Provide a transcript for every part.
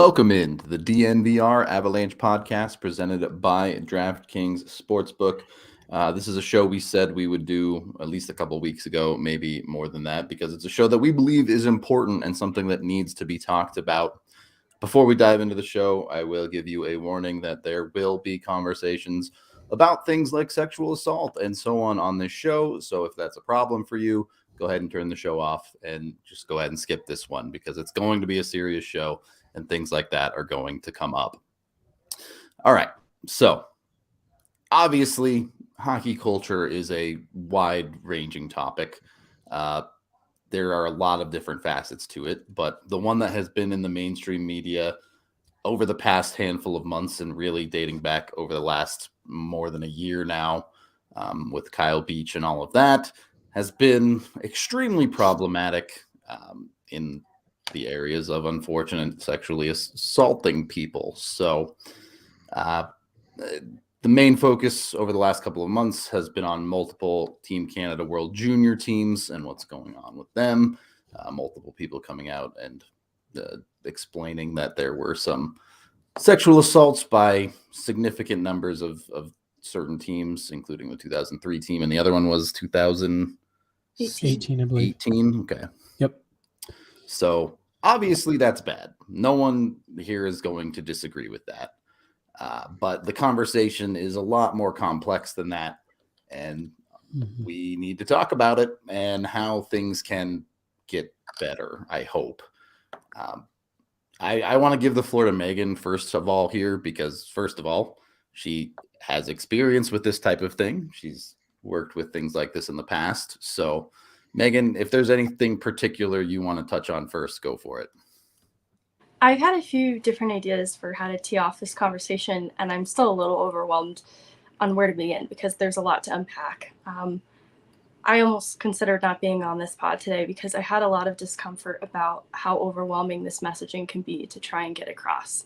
Welcome into the DNVR Avalanche podcast presented by DraftKings Sportsbook. This is a show we said we would do at least a couple of weeks ago, maybe more than that, because it's a show that we believe is important and something that needs to be talked about. Before we dive into the show, I will give you a warning that there will be conversations about things like sexual assault and so on this show. So if that's a problem for you, go ahead and turn the show off and just go ahead and skip this one because it's going to be a serious show and things like that are going to come up. All right. So obviously, hockey culture is a wide-ranging topic. There are a lot of different facets to it, but the one that has been in the mainstream media over the past handful of months and really dating back over the last more than a year now, with Kyle Beach and all of that, has been extremely problematic in the areas of unfortunate sexually assaulting people. So the main focus over the last couple of months has been on multiple Team Canada World Junior teams and what's going on with them. Multiple people coming out and explaining that there were some sexual assaults by significant numbers of certain teams, including the 2003 team. And the other one was 2018, I believe. 18? Okay. Yep. So obviously that's bad. No one here is going to disagree with that. But the conversation is a lot more complex than that. And we need to talk about it and how things can get better, I hope. I want to give the floor to Meghan first of all here, because first of all, she has experience with this type of thing. She's worked with things like this in the past. So Meghan, if there's anything particular you want to touch on first, go for it. I've had a few different ideas for how to tee off this conversation, and I'm still a little overwhelmed on where to begin because there's a lot to unpack. I almost considered not being on this pod today because I had a lot of discomfort about how overwhelming this messaging can be to try and get across.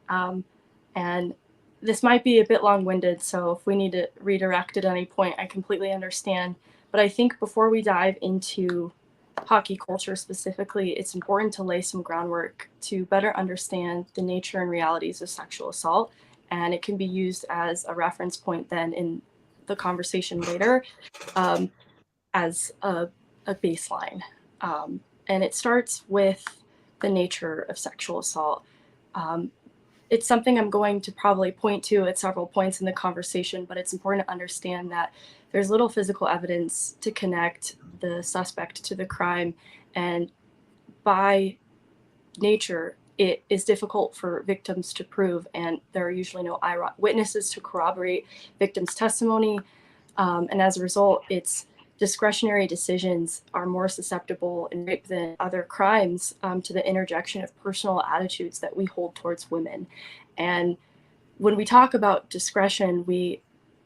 And this might be a bit long-winded, so if we need to redirect at any point, I completely understand. But I think before we dive into hockey culture specifically, it's important to lay some groundwork to better understand the nature and realities of sexual assault. And it can be used as a reference point then in the conversation later as a baseline. And it starts with the nature of sexual assault. It's something I'm going to probably point to at several points in the conversation, but it's important to understand that there's little physical evidence to connect the suspect to the crime. And by nature, it is difficult for victims to prove, and there are usually no eyewitnesses to corroborate victims' testimony. And as a result, its discretionary decisions are more susceptible in rape than other crimes to the interjection of personal attitudes that we hold towards women. And when we talk about discretion, we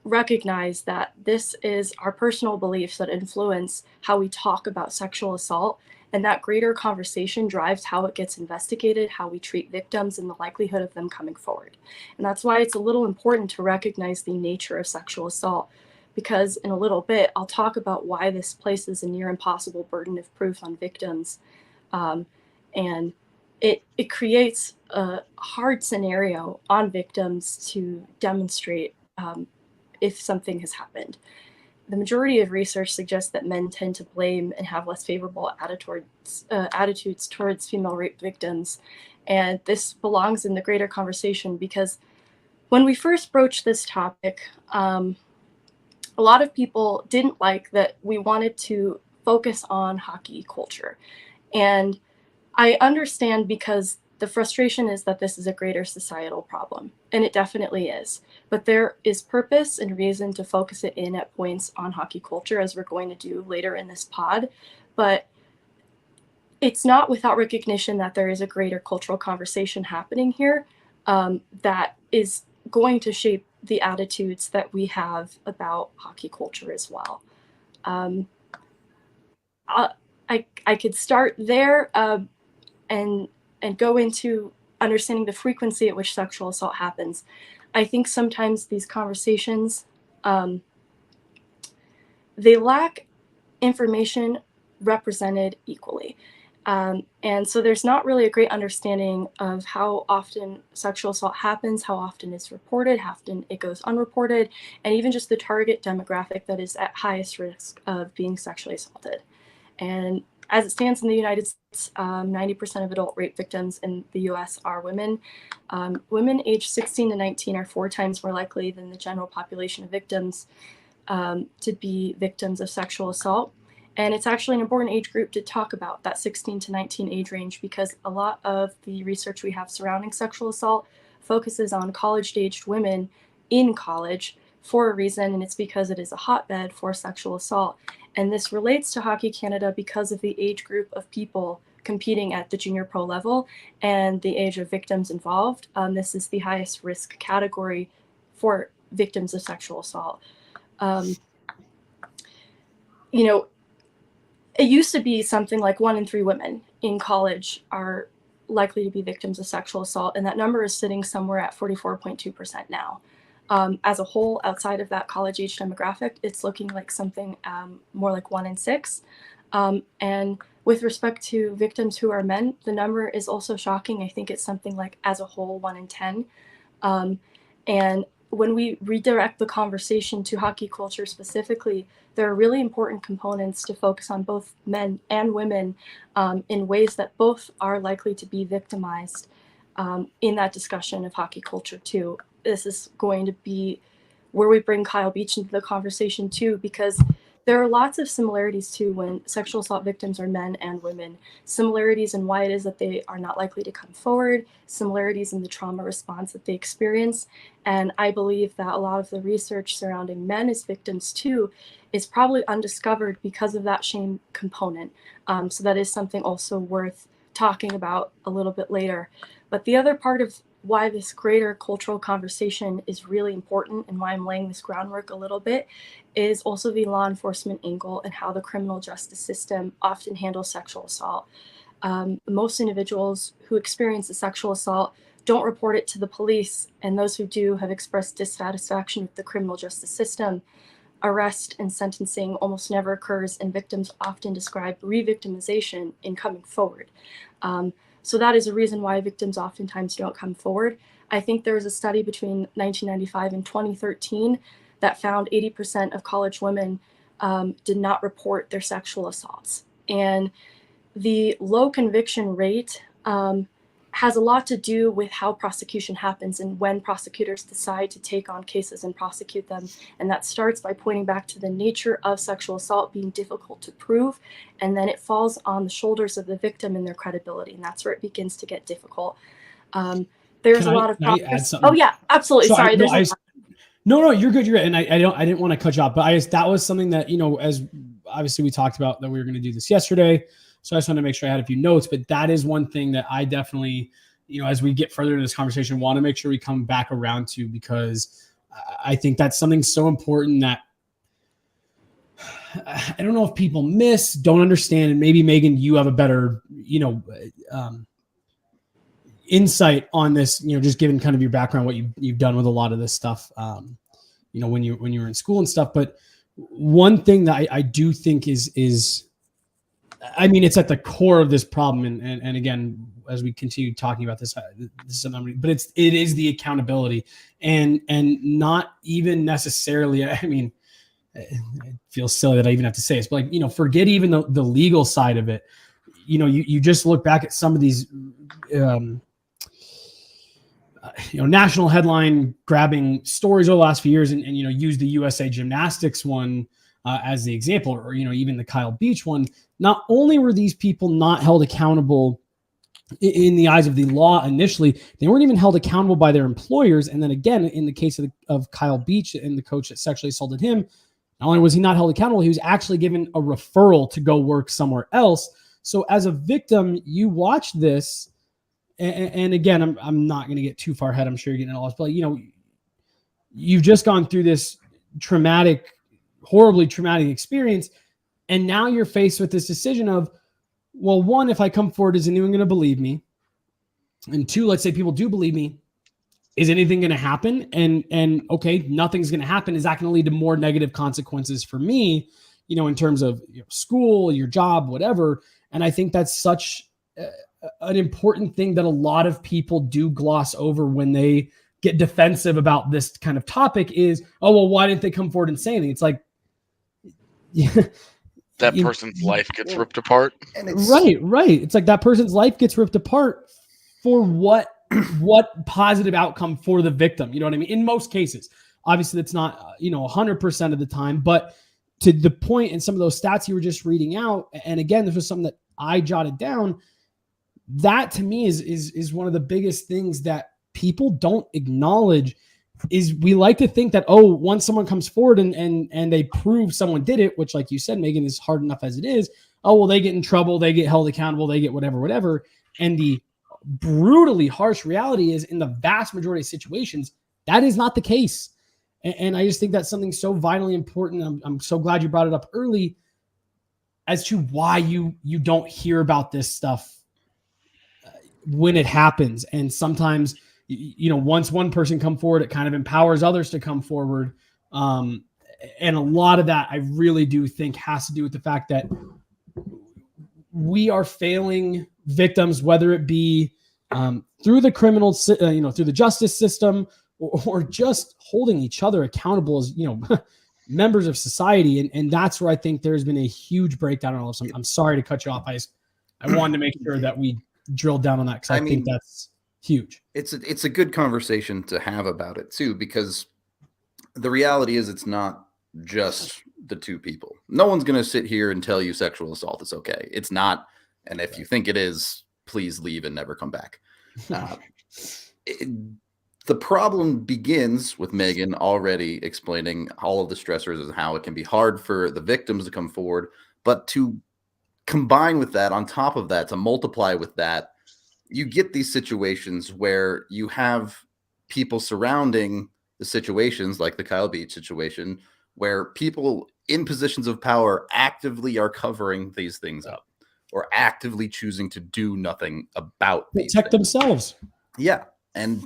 recognize that this is our personal beliefs that influence how we talk about sexual assault, and that greater conversation drives how it gets investigated, how we treat victims, and the likelihood of them coming forward. And that's why it's a little important to recognize the nature of sexual assault, because in a little bit, I'll talk about why this places a near impossible burden of proof on victims. And it creates a hard scenario on victims to demonstrate if something has happened. The majority of research suggests that men tend to blame and have less favorable attitudes towards female rape victims. And this belongs in the greater conversation because when we first broached this topic, a lot of people didn't like that we wanted to focus on hockey culture. And I understand because the frustration is that this is a greater societal problem, and it definitely is. But there is purpose and reason to focus it in at points on hockey culture, as we're going to do later in this pod. But it's not without recognition that there is a greater cultural conversation happening here that is going to shape the attitudes that we have about hockey culture as well. I could start there and go into understanding the frequency at which sexual assault happens. I think sometimes these conversations, they lack information represented equally. And so there's not really a great understanding of how often sexual assault happens, how often it's reported, how often it goes unreported, and even just the target demographic that is at highest risk of being sexually assaulted. And as it stands in the United States, 90% of adult rape victims in the US are women. Women aged 16 to 19 are 4 times more likely than the general population of victims to be victims of sexual assault. And it's actually an important age group to talk about, that 16 to 19 age range, because a lot of the research we have surrounding sexual assault focuses on college-aged women in college for a reason, and it's because it is a hotbed for sexual assault. And this relates to Hockey Canada because of the age group of people competing at the junior pro level and the age of victims involved. This is the highest risk category for victims of sexual assault. You know, it used to be something like 1 in 3 women in college are likely to be victims of sexual assault, and that number is sitting somewhere at 44.2% now. As a whole, outside of that college age demographic, it's looking like something more like 1 in 6. And with respect to victims who are men, the number is also shocking. I think it's something like, as a whole, 1 in 10. And when we redirect the conversation to hockey culture specifically, there are really important components to focus on both men and women in ways that both are likely to be victimized in that discussion of hockey culture too. This is going to be where we bring Kyle Beach into the conversation too, because there are lots of similarities too when sexual assault victims are men and women. Similarities in why it is that they are not likely to come forward, similarities in the trauma response that they experience. And I believe that a lot of the research surrounding men as victims too is probably undiscovered because of that shame component. So that is something also worth talking about a little bit later. But the other part of why this greater cultural conversation is really important and why I'm laying this groundwork a little bit is also the law enforcement angle and how the criminal justice system often handles sexual assault. Most individuals who experience a sexual assault don't report it to the police, and those who do have expressed dissatisfaction with the criminal justice system. Arrest and sentencing almost never occurs, and victims often describe re-victimization in coming forward. So that is a reason why victims oftentimes don't come forward. I think there was a study between 1995 and 2013 that found 80% of college women did not report their sexual assaults. And the low conviction rate has a lot to do with how prosecution happens and when prosecutors decide to take on cases and prosecute them. And that starts by pointing back to the nature of sexual assault being difficult to prove. And then it falls on the shoulders of the victim and their credibility. And that's where it begins to get difficult. There's a lot of progress. Oh yeah, absolutely. So Sorry. No, you're good. You're good. And I didn't want to cut you off, but that was something that, as obviously we talked about that we were going to do this yesterday. So I just wanted to make sure I had a few notes, but that is one thing that I definitely, as we get further into this conversation, want to make sure we come back around to, because I think that's something so important that I don't know if people don't understand. And maybe Megan, you have a better, insight on this, just given kind of your background, what you've done with a lot of this stuff, when you were in school and stuff. But one thing that I do think is, I mean, it's at the core of this problem. And again, as we continue talking about this is a number, but it is the accountability and not even necessarily, I mean, it feels silly that I even have to say this, but forget even the legal side of it. You just look back at some of these, national headline grabbing stories over the last few years and use the USA Gymnastics one as the example, or, even the Kyle Beach one. Not only were these people not held accountable in the eyes of the law initially, they weren't even held accountable by their employers. And then again, in the case of Kyle Beach and the coach that sexually assaulted him, not only was he not held accountable, he was actually given a referral to go work somewhere else. So as a victim, you watch this, and again, I'm not going to get too far ahead. I'm sure you're getting all this, but you've just gone through this horribly traumatic experience. And now you're faced with this decision of, well, one, if I come forward, is anyone going to believe me? And two, let's say people do believe me. Is anything going to happen? And okay, nothing's going to happen. Is that going to lead to more negative consequences for me? in terms of school, your job, whatever. And I think that's such an important thing that a lot of people do gloss over when they get defensive about this kind of topic is, oh, well, why didn't they come forward and say anything? It's like, that person's life gets ripped apart. And it's right. It's like that person's life gets ripped apart for what positive outcome for the victim? You know what I mean? In most cases, obviously that's not, 100% of the time, but to the point in some of those stats you were just reading out. And again, this was something that I jotted down. That to me is one of the biggest things that people don't acknowledge. Is we like to think that, once someone comes forward and they prove someone did it, which like you said, Megan, is hard enough as it is. They get in trouble, they get held accountable, they get whatever. And the brutally harsh reality is in the vast majority of situations, that is not the case. And I just think that's something so vitally important. I'm so glad you brought it up early as to why you don't hear about this stuff when it happens. And sometimes, once one person come forward, it kind of empowers others to come forward. And a lot of that I really do think has to do with the fact that we are failing victims, whether it be through the criminal, through the justice system, or just holding each other accountable as, members of society. And that's where I think there's been a huge breakdown in all of this. I'm sorry to cut you off. I wanted to make sure that we drilled down on that because I think that's huge. It's a good conversation to have about it too, because the reality is it's not just the two people. No one's going to sit here and tell you sexual assault is okay. It's not. And if you think it is, please leave and never come back. The problem begins with Megan already explaining all of the stressors and how it can be hard for the victims to come forward, but to combine with that, on top of that, to multiply with that, you get these situations where you have people surrounding the situations like the Kyle Beach situation, where people in positions of power actively are covering these things up or actively choosing to do nothing about protect themselves. Yeah. And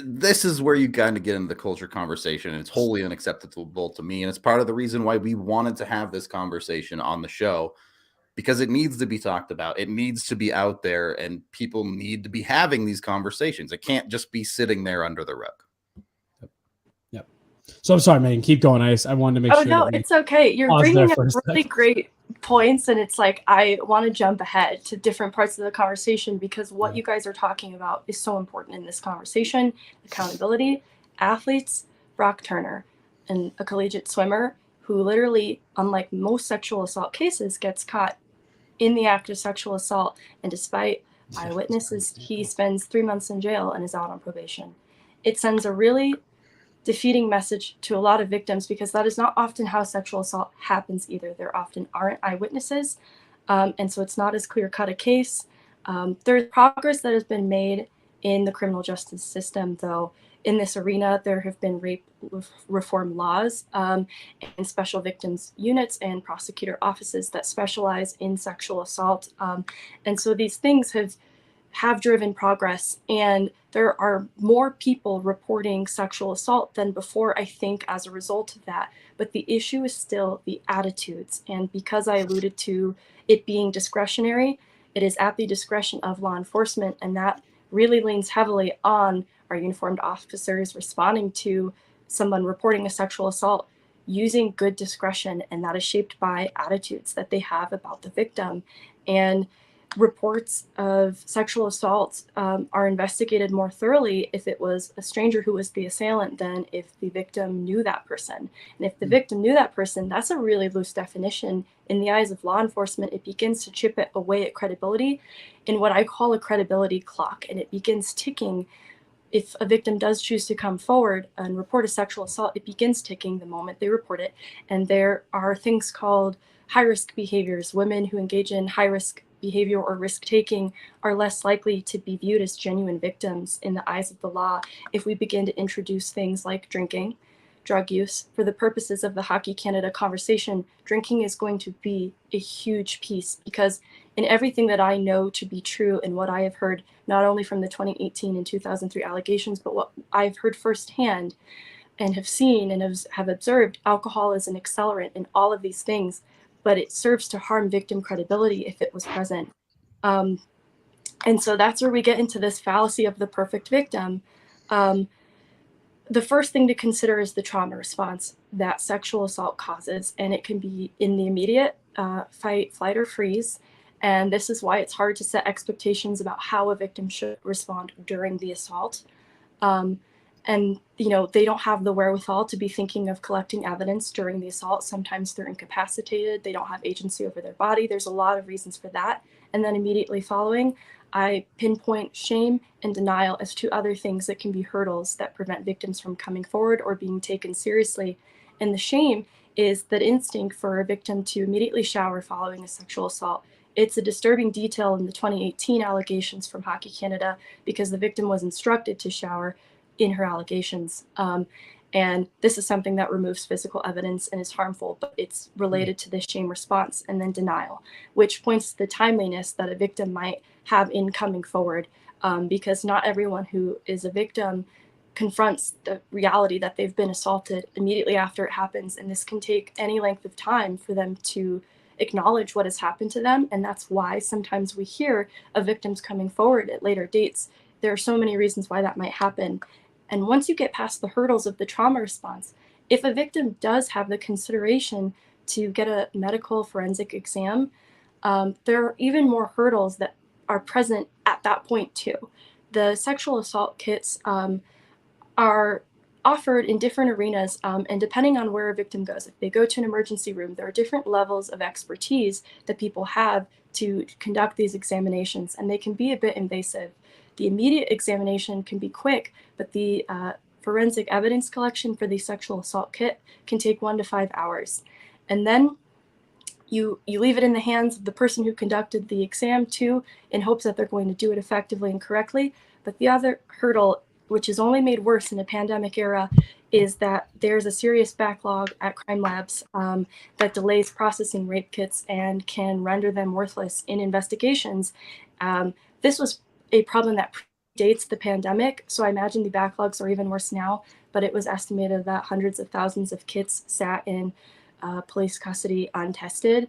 this is where you kind of get into the culture conversation, and it's wholly unacceptable to me. And it's part of the reason why we wanted to have this conversation on the show, because it needs to be talked about. It needs to be out there, and people need to be having these conversations. It can't just be sitting there under the rug. Yep. So I'm sorry, Megan, keep going. I wanted to make sure. No, it's okay. You're bringing up really great points, and it's like I want to jump ahead to different parts of the conversation because what you guys are talking about is so important in this conversation. Accountability. Athletes, Brock Turner, and a collegiate swimmer who literally, unlike most sexual assault cases, gets caught in the act of sexual assault, and despite eyewitnesses, he spends 3 months in jail and is out on probation. It sends a really defeating message to a lot of victims because that is not often how sexual assault happens either. There often aren't eyewitnesses, and so it's not as clear-cut a case. There's progress that has been made in the criminal justice system, though. In this arena, there have been rape reform laws and special victims units and prosecutor offices that specialize in sexual assault. And so these things have driven progress, and there are more people reporting sexual assault than before, I think, as a result of that. But the issue is still the attitudes. And because I alluded to it being discretionary, it is at the discretion of law enforcement, and that really leans heavily on our uniformed officers responding to someone reporting a sexual assault using good discretion, and that is shaped by attitudes that they have about the victim. And reports of sexual assault are investigated more thoroughly if it was a stranger who was the assailant than if the victim knew that person. And if the victim knew that person, that's a really loose definition. In the eyes of law enforcement, it begins to chip it away at credibility in what I call a credibility clock, and it begins ticking. If a victim does choose to come forward and report a sexual assault, it begins ticking the moment they report it. And there are things called high-risk behaviors. Women who engage in high-risk behavior or risk-taking are less likely to be viewed as genuine victims in the eyes of the law if we begin to introduce things like drinking, drug use. For the purposes of the Hockey Canada conversation, drinking is going to be a huge piece because in everything that I know to be true and what I have heard, not only from the 2018 and 2003 allegations, but what I've heard firsthand, and have seen and have observed alcohol as an accelerant in all of these things, but it serves to harm victim credibility if it was present. And so that's where we get into this fallacy of the perfect victim. The first thing to consider is the trauma response that sexual assault causes, and it can be in the immediate fight, flight, or freeze. And this is why it's hard to set expectations about how a victim should respond during the assault. And, you know, they don't have the wherewithal to be thinking of collecting evidence during the assault. Sometimes they're incapacitated. They don't have agency over their body. There's a lot of reasons for that. And then immediately following, I pinpoint shame and denial as two other things that can be hurdles that prevent victims from coming forward or being taken seriously. And the shame is that instinct for a victim to immediately shower following a sexual assault. It's a disturbing detail in the 2018 allegations from Hockey Canada because the victim was instructed to shower in her allegations. And this is something that removes physical evidence and is harmful, but it's related to the shame response. And then denial, which points to the timeliness that a victim might have in coming forward, because not everyone who is a victim confronts the reality that they've been assaulted immediately after it happens. And this can take any length of time for them to acknowledge what has happened to them. And that's why sometimes we hear of victims coming forward at later dates. There are so many reasons why that might happen. And once you get past the hurdles of the trauma response, if a victim does have the consideration to get a medical forensic exam, there are even more hurdles that are present at that point too. The sexual assault kits are offered in different arenas, and depending on where a victim goes, if they go to an emergency room, there are different levels of expertise that people have to conduct these examinations, and they can be a bit invasive. The immediate examination can be quick, but the forensic evidence collection for the sexual assault kit can take 1 to 5 hours. And then you leave it in the hands of the person who conducted the exam too, in hopes that they're going to do it effectively and correctly. But the other hurdle, which is only made worse in a pandemic era, is that there's a serious backlog at crime labs that delays processing rape kits and can render them worthless in investigations. This was a problem that predates the pandemic, so I imagine the backlogs are even worse now, but it was estimated that hundreds of thousands of kits sat in police custody untested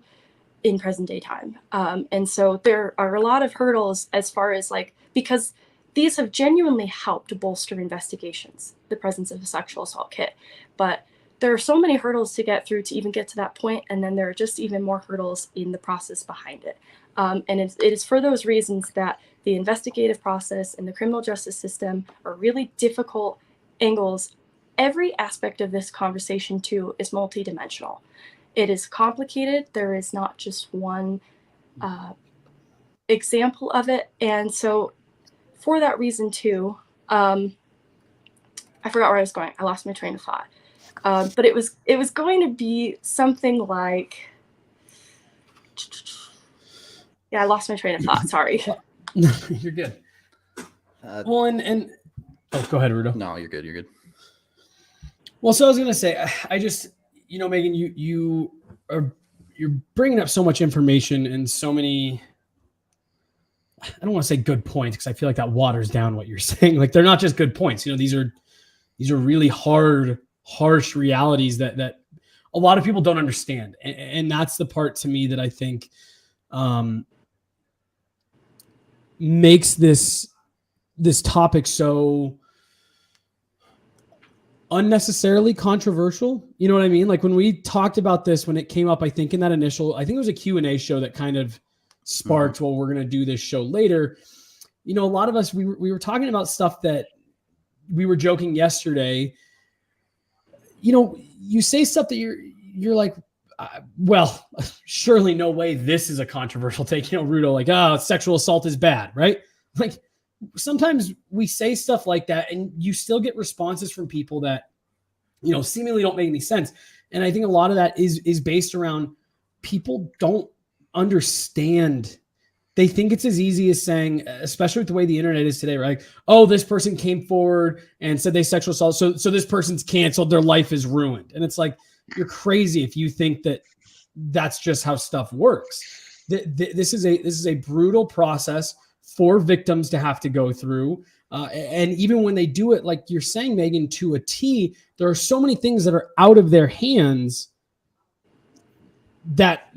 in present day time. And so there are a lot of hurdles as far as because these have genuinely helped to bolster investigations, the presence of a sexual assault kit. But there are so many hurdles to get through to even get to that point, and then there are just even more hurdles in the process behind it. And it is for those reasons that the investigative process and the criminal justice system are really difficult angles. Every aspect of this conversation, too, is multidimensional. It is complicated. There is not just one example of it. And so for that reason, too, I forgot where I was going. I lost my train of thought. But it was going to be something like... Yeah, I lost my train of thought. Sorry. You're good. Well, and go ahead, Rudo. No, you're good. You're good. Well, so I was going to say, I just, Megan, you're bringing up so much information and so many, I don't want to say good points because I feel like that waters down what you're saying. Like, they're not just good points. These are really harsh realities that a lot of people don't understand. And that's the part to me that I think makes this topic so unnecessarily controversial. You know what I mean? Like, when we talked about this, when it came up, I think it was a Q&A show that kind of sparked, well, we're going to do this show later. A lot of us, we were talking about stuff that we were joking yesterday. You say stuff that you're like, well, surely no way this is a controversial take. Rudo, like, sexual assault is bad, right? Like, sometimes we say stuff like that and you still get responses from people that, seemingly don't make any sense. And I think a lot of that is based around people don't understand. They think it's as easy as saying, especially with the way the internet is today, right? Oh, this person came forward and said they sexual assault. So this person's canceled. Their life is ruined. And it's like, you're crazy if you think that that's just how stuff works. This is a brutal process for victims to have to go through. And even when they do it, like you're saying, Megan, to a T, there are so many things that are out of their hands that,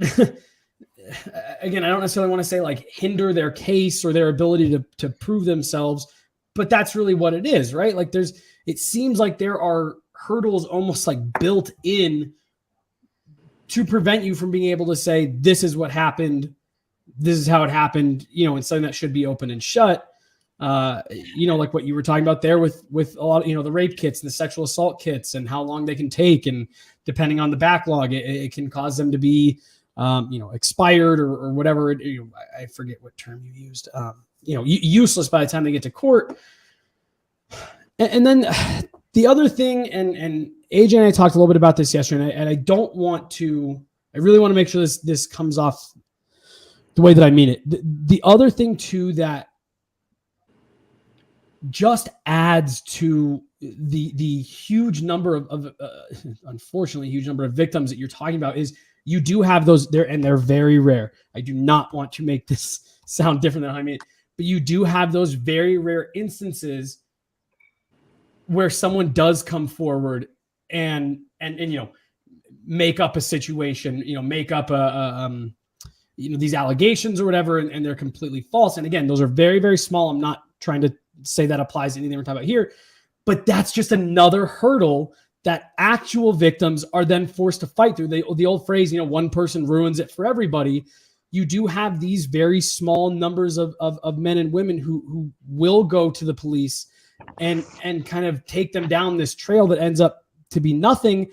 again, I don't necessarily want to say like hinder their case or their ability to prove themselves, but that's really what it is, right? Like it seems like there are hurdles almost like built in to prevent you from being able to say, this is what happened. This is how it happened, and something that should be open and shut. Like what you were talking about there with a lot of, the rape kits and the sexual assault kits and how long they can take. And depending on the backlog, it can cause them to be, expired or whatever. I forget what term you used, useless by the time they get to court. And then the other thing, and AJ and I talked a little bit about this yesterday, and I really want to make sure this comes off the way that I mean it. The other thing too that just adds to the huge number of unfortunately huge number of victims that you're talking about is you do have those there, and they're very rare. I do not want to make this sound different than I mean, but you do have those very rare instances where someone does come forward and make up a situation, make up these allegations or whatever, and they're completely false. And again, those are very, very small. I'm not trying to say that applies to anything we're talking about here, but that's just another hurdle that actual victims are then forced to fight through. The old phrase, one person ruins it for everybody. You do have these very small numbers of men and women who will go to the police and kind of take them down this trail that ends up to be nothing.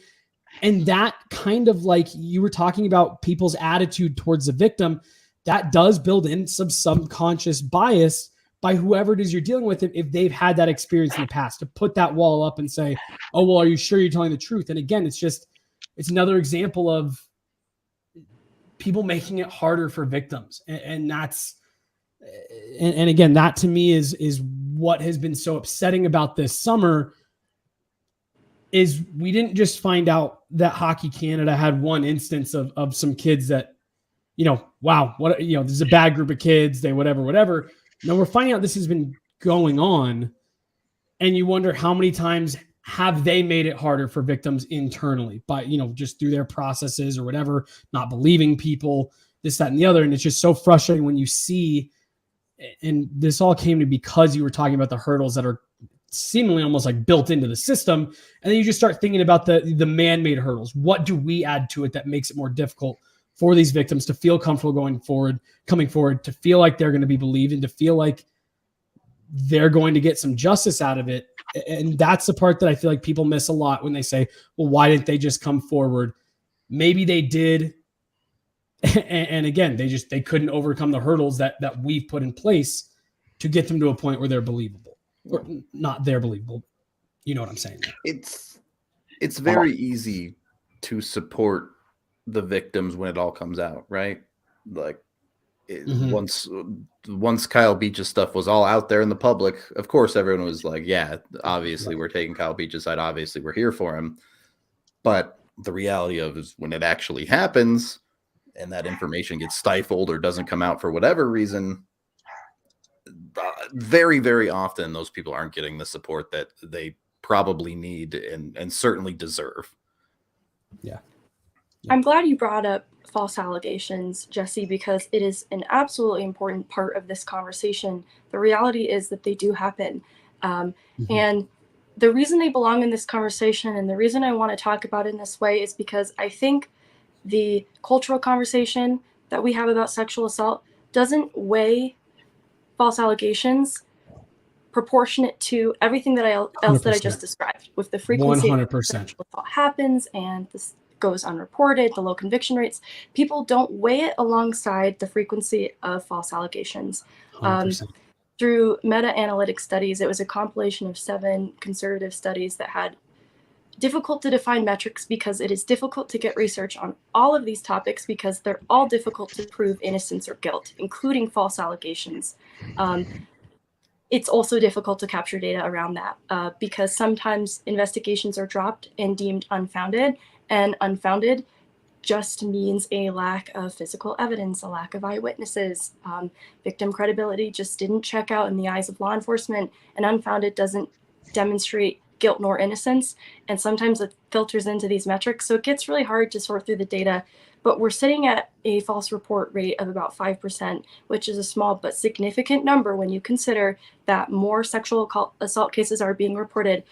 And that kind of, like you were talking about, people's attitude towards the victim, that does build in some subconscious bias by whoever it is you're dealing with, if they've had that experience in the past, to put that wall up and say, oh, well, are you sure you're telling the truth? And again, it's another example of people making it harder for victims. And that's, and again, that to me is what has been so upsetting about this summer, is we didn't just find out that Hockey Canada had one instance of some kids that, wow, what, this is a bad group of kids, they whatever. No, we're finding out this has been going on, and you wonder how many times have they made it harder for victims internally by, just through their processes or whatever, not believing people, this, that, and the other. And it's just so frustrating when you see, and this all came to because you were talking about the hurdles that are seemingly almost like built into the system. And then you just start thinking about the man-made hurdles. What do we add to it that makes it more difficult for these victims to feel comfortable coming forward, to feel like they're going to be believed, and to feel like they're going to get some justice out of it? And that's the part that I feel like people miss a lot when they say, well, why didn't they just come forward? Maybe they did. And again, they couldn't overcome the hurdles that we've put in place to get them to a point where they're believable, or not they're believable. You know what I'm saying? It's very easy to support the victims when it all comes out, right? Like once Kyle Beach's stuff was all out there in the public, of course everyone was like, yeah, obviously we're taking Kyle Beach's side, obviously we're here for him. But the reality of is when it actually happens and that information gets stifled or doesn't come out for whatever reason, very, very often those people aren't getting the support that they probably need and certainly deserve. Yeah. I'm glad you brought up false allegations, Jesse, because it is an absolutely important part of this conversation. The reality is that they do happen. And the reason they belong in this conversation, and the reason I want to talk about it in this way, is because I think the cultural conversation that we have about sexual assault doesn't weigh false allegations proportionate to everything that else that I just described, with the frequency 100%. Of sexual assault happens and this goes unreported, the low conviction rates. People don't weigh it alongside the frequency of false allegations. Through meta-analytic studies, it was a compilation of 7 conservative studies that had difficult to define metrics, because it is difficult to get research on all of these topics because they're all difficult to prove innocence or guilt, including false allegations. It's also difficult to capture data around that because sometimes investigations are dropped and deemed unfounded, and unfounded just means a lack of physical evidence, a lack of eyewitnesses. Victim credibility just didn't check out in the eyes of law enforcement, and unfounded doesn't demonstrate guilt nor innocence. And sometimes it filters into these metrics. So it gets really hard to sort through the data. But we're sitting at a false report rate of about 5%, which is a small but significant number when you consider that more sexual assault cases are being reported.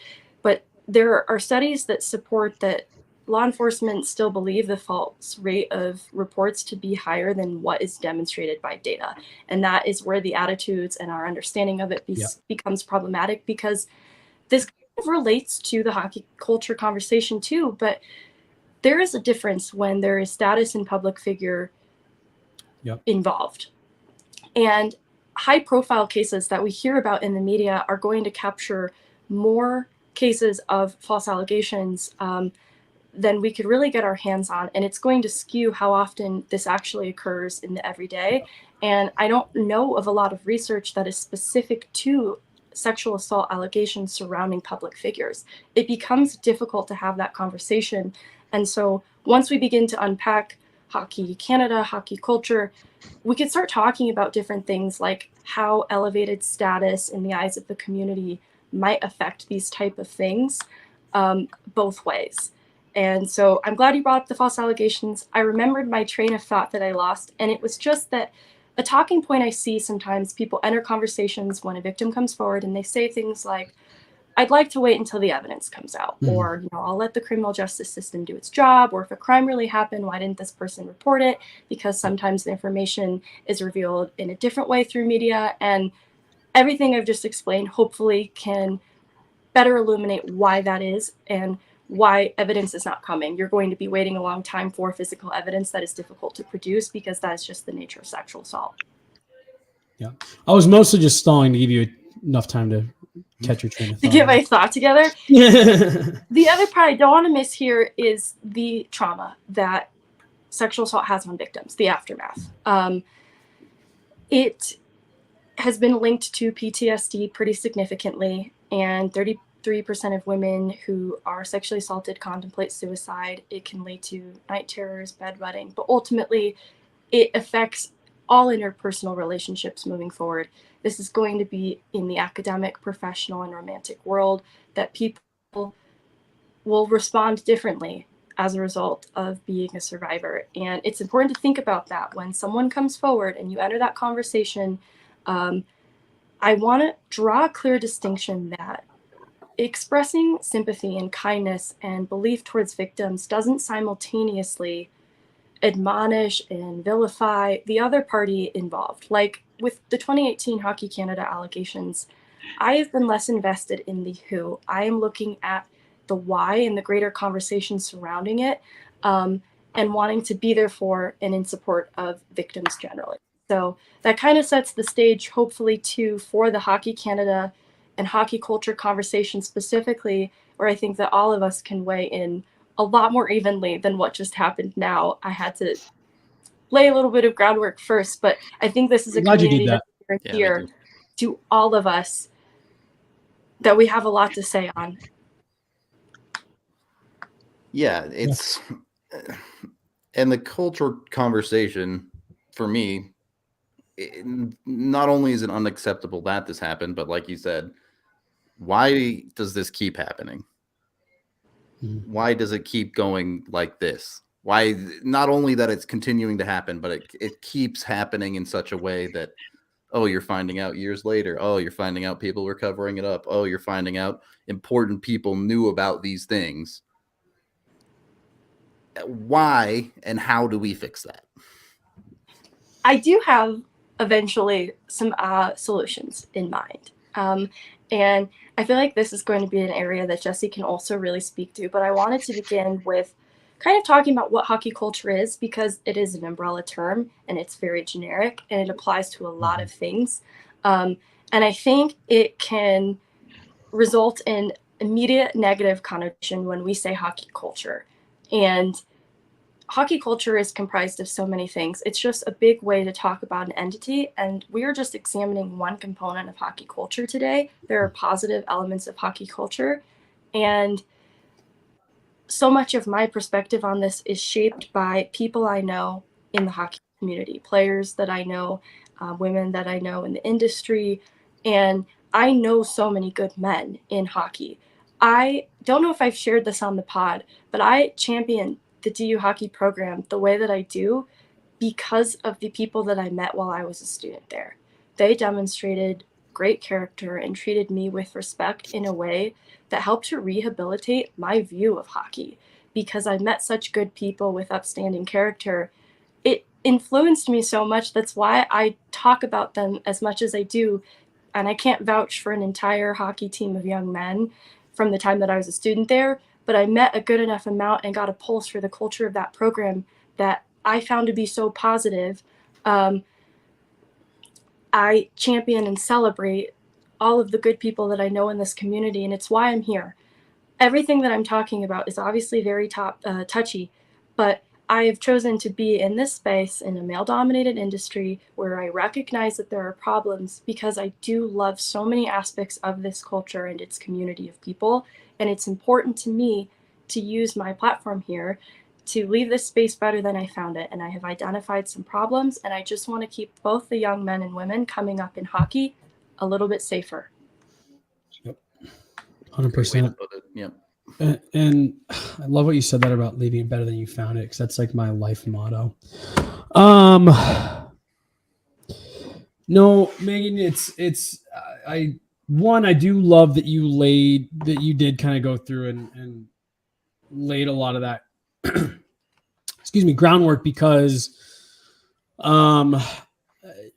But there are studies that support that law enforcement still believe the false rate of reports to be higher than what is demonstrated by data. And that is where the attitudes and our understanding of it becomes problematic, because this kind of relates to the hockey culture conversation too. But there is a difference when there is status and public figure involved. And high profile cases that we hear about in the media are going to capture more cases of false allegations than we could really get our hands on. And it's going to skew how often this actually occurs in the everyday. And I don't know of a lot of research that is specific to sexual assault allegations surrounding public figures. It becomes difficult to have that conversation. And so once we begin to unpack Hockey Canada, hockey culture, we could start talking about different things like how elevated status in the eyes of the community might affect these type of things both ways. And so I'm glad you brought up the false allegations. I remembered my train of thought that I lost, and it was just that a talking point I see sometimes, people enter conversations when a victim comes forward and they say things like, I'd like to wait until the evidence comes out, or, I'll let the criminal justice system do its job, or if a crime really happened, why didn't this person report it? Because sometimes the information is revealed in a different way through media, and everything I've just explained hopefully can better illuminate why that is and why evidence is not coming. You're going to be waiting a long time for physical evidence that is difficult to produce, because that is just the nature of sexual assault. Yeah. I was mostly just stalling to give you enough time to catch your train of thought. To get my thought together. The other part I don't want to miss here is the trauma that sexual assault has on victims, the aftermath. It has been linked to PTSD pretty significantly, and 33% of women who are sexually assaulted contemplate suicide. It can lead to night terrors, bedwetting, but ultimately it affects all interpersonal relationships moving forward. This is going to be in the academic, professional, and romantic world that people will respond differently as a result of being a survivor. And it's important to think about that when someone comes forward and you enter that conversation. I want to draw a clear distinction that expressing sympathy and kindness and belief towards victims doesn't simultaneously admonish and vilify the other party involved. Like with the 2018 Hockey Canada allegations, I have been less invested in the who. I am looking at the why and the greater conversation surrounding it, and wanting to be there for and in support of victims generally. So that kind of sets the stage, hopefully, too, for the Hockey Canada and hockey culture conversation specifically, where I think that all of us can weigh in a lot more evenly than what just happened now. I had to lay a little bit of groundwork first, but I think this is a community that's here to all of us that we have a lot to say on. Yeah, it's and the culture conversation for me, not only is it unacceptable that this happened, but like you said, why does this keep happening? Why does it keep going like this? Why, not only that it's continuing to happen, but it keeps happening in such a way that, oh, you're finding out years later. Oh, you're finding out people were covering it up. Oh, you're finding out important people knew about these things. Why and how do we fix that? I do have eventually some solutions in mind. And I feel like this is going to be an area that Jesse can also really speak to, but I wanted to begin with kind of talking about what hockey culture is, because it is an umbrella term and it's very generic and it applies to a lot of things. And I think it can result in immediate negative connotation when we say hockey culture. And hockey culture is comprised of so many things. It's just a big way to talk about an entity, and we are just examining one component of hockey culture today. There are positive elements of hockey culture, and so much of my perspective on this is shaped by people I know in the hockey community, players that I know, women that I know in the industry, and I know so many good men in hockey. I don't know if I've shared this on the pod, but I champion the DU hockey program the way that I do because of the people that I met while I was a student there. They demonstrated great character and treated me with respect in a way that helped to rehabilitate my view of hockey. Because I met such good people with upstanding character, it influenced me so much. That's why I talk about them as much as I do. And I can't vouch for an entire hockey team of young men from the time that I was a student there, but I met a good enough amount and got a pulse for the culture of that program that I found to be so positive. I champion and celebrate all of the good people that I know in this community, and it's why I'm here. Everything that I'm talking about is obviously very touchy, but I have chosen to be in this space in a male-dominated industry where I recognize that there are problems because I do love so many aspects of this culture and its community of people, and it's important to me to use my platform here to leave this space better than I found it. And I have identified some problems, and I just want to keep both the young men and women coming up in hockey a little bit safer. Yep. 100%. Yep. And I love what you said that about leaving it better than you found it, because that's like my life motto. No, Megan, I do love that you did kind of go through and laid a lot of that groundwork, because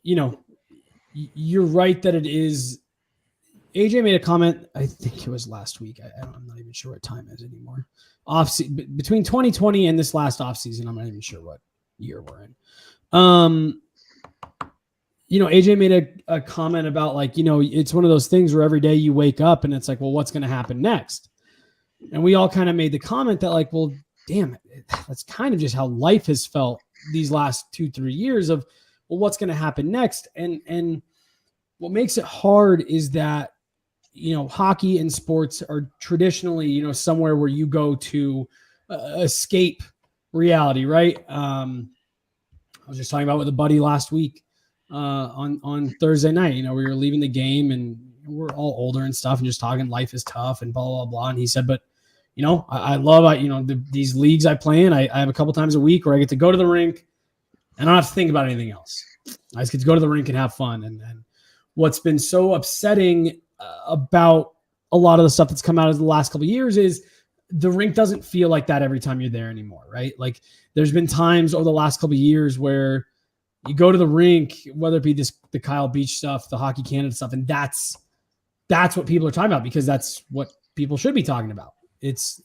you're right that it is. AJ made a comment, I think it was last week. I'm not even sure what time it is anymore. Between 2020 and this last offseason, I'm not even sure what year we're in. AJ made a comment about, like, it's one of those things where every day you wake up and it's like, well, what's going to happen next? And we all kind of made the comment that, like, well, damn it, that's kind of just how life has felt these last 2-3 years of, well, what's going to happen next? And what makes it hard is that, hockey and sports are traditionally, somewhere where you go to escape reality, right? I was just talking about with a buddy last week on Thursday night. We were leaving the game and we're all older and stuff and just talking life is tough and blah, blah, blah. And he said, but, I love, these leagues I play in. I have a couple times a week where I get to go to the rink and I don't have to think about anything else. I just get to go to the rink and have fun. And what's been so upsetting about a lot of the stuff that's come out of the last couple of years is the rink doesn't feel like that every time you're there anymore, right? Like, there's been times over the last couple of years where you go to the rink, whether it be the Kyle Beach stuff, the Hockey Canada stuff, and that's what people are talking about, because that's what people should be talking about. It's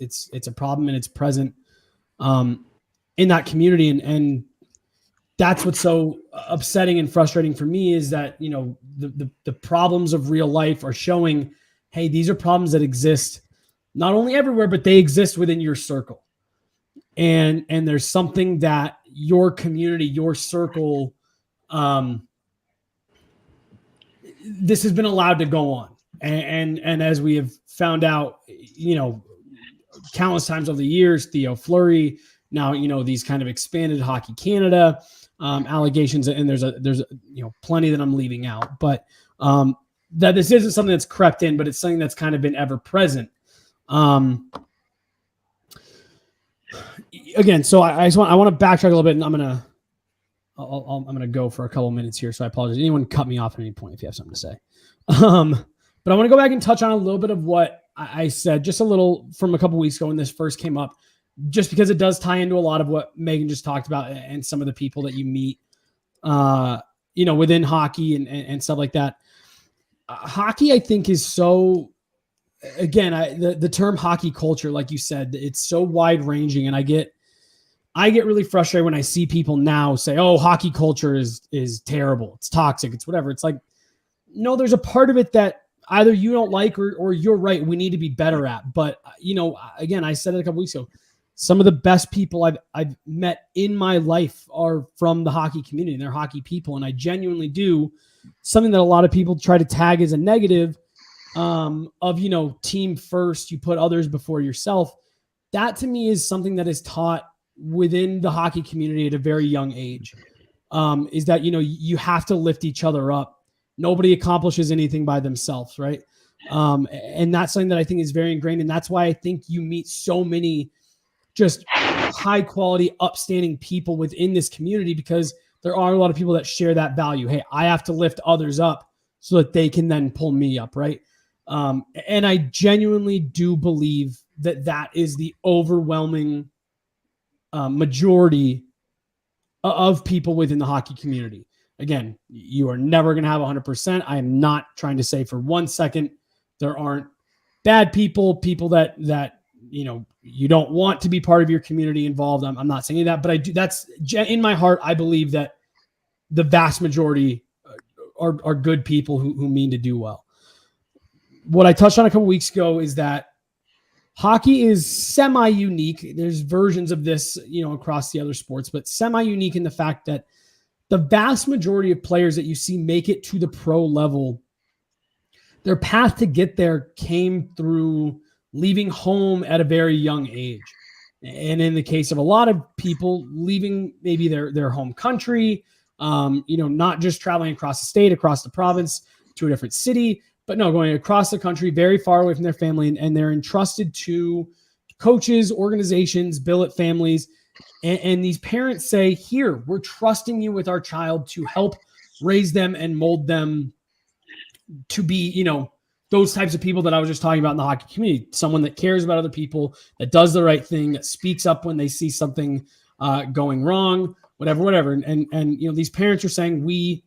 a problem and it's present in that community, and that's what's so upsetting and frustrating for me is that, the problems of real life are showing, hey, these are problems that exist not only everywhere, but they exist within your circle. And there's something that your community, your circle, this has been allowed to go on. And as we have found out, countless times over the years, Theo Fleury, now, these kind of expanded Hockey Canada allegations, and there's plenty that I'm leaving out, but that this isn't something that's crept in, but it's something that's kind of been ever present. Again, so I want to backtrack a little bit, and I'm gonna go for a couple minutes here. So I apologize. Anyone cut me off at any point if you have something to say. But I want to go back and touch on a little bit of what I said, just a little from a couple weeks ago when this first came up, just because it does tie into a lot of what Megan just talked about and some of the people that you meet, within hockey and stuff like that. Hockey, I think, is so, again, the term hockey culture, like you said, it's so wide ranging, and I get really frustrated when I see people now say, oh, hockey culture is terrible. It's toxic. It's whatever. It's like, no, there's a part of it that either you don't like or you're right, we need to be better at. But, again, I said it a couple weeks ago, some of the best people I've met in my life are from the hockey community, and they're hockey people. And I genuinely do something that a lot of people try to tag as a negative of, team first, you put others before yourself. that to me is something that is taught within the hockey community at a very young age. Is that, you have to lift each other up. Nobody accomplishes anything by themselves, right? And that's something that I think is very ingrained. And that's why I think you meet so many just high quality, upstanding people within this community, because there are a lot of people that share that value. Hey, I have to lift others up so that they can then pull me up, right? And I genuinely do believe that is the overwhelming majority of people within the hockey community. Again, you are never going to have 100%. I am not trying to say for 1 second there aren't bad people that you don't want to be part of your community involved. I'm not saying that, but I do. That's in my heart. I believe that the vast majority are good people who mean to do well. What I touched on a couple weeks ago is that hockey is semi-unique. There's versions of this, across the other sports, but semi-unique in the fact that the vast majority of players that you see make it to the pro level, their path to get there came through leaving home at a very young age. And in the case of a lot of people, leaving maybe their home country, not just traveling across the state, across the province to a different city, but no, going across the country, very far away from their family, and they're entrusted to coaches, organizations, billet families, and these parents say, here, we're trusting you with our child to help raise them and mold them to be, those types of people that I was just talking about in the hockey community. Someone that cares about other people, that does the right thing, that speaks up when they see something going wrong, whatever. And these parents are saying, we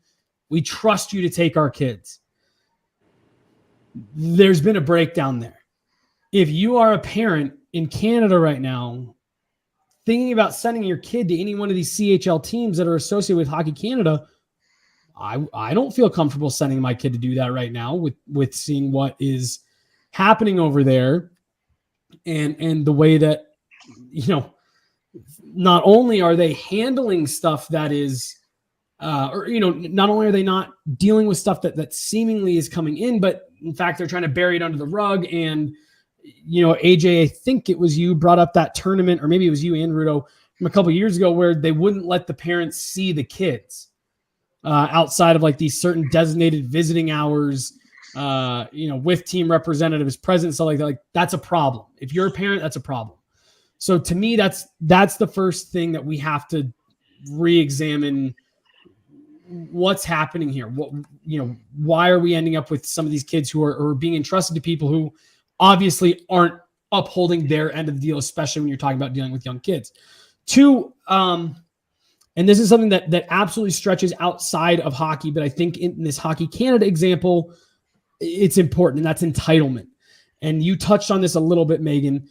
trust you to take our kids. There's been a breakdown there. If you are a parent in Canada right now, thinking about sending your kid to any one of these CHL teams that are associated with Hockey Canada, I don't feel comfortable sending my kid to do that right now with seeing what is happening over there and the way that, not only are they handling stuff that is, not only are they not dealing with stuff that seemingly is coming in, but in fact, they're trying to bury it under the rug. And, AJ, I think it was you brought up that tournament, or maybe it was you and Rudo from a couple of years ago, where they wouldn't let the parents see the kids outside of like these certain designated visiting hours, with team representatives present, stuff like that. Like, that's a problem. If you're a parent, that's a problem. So to me, that's the first thing that we have to re-examine. What's happening here? Why are we ending up with some of these kids who are being entrusted to people who obviously aren't upholding their end of the deal, especially when you're talking about dealing with young kids? Two, and this is something that absolutely stretches outside of hockey, but I think in this Hockey Canada example, it's important, and that's entitlement. And you touched on this a little bit, Megan.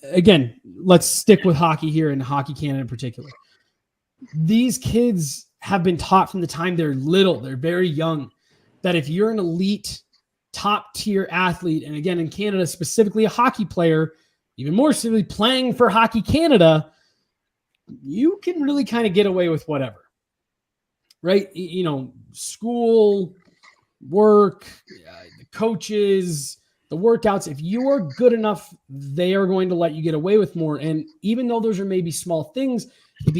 Again, let's stick with hockey here and Hockey Canada in particular. These kids have been taught from the time they're little, they're very young, that if you're an elite, top-tier athlete, and again, in Canada, specifically a hockey player, even more specifically playing for Hockey Canada, you can really kind of get away with whatever, right? School, work, the coaches, the workouts. If you are good enough, they are going to let you get away with more. And even though those are maybe small things, it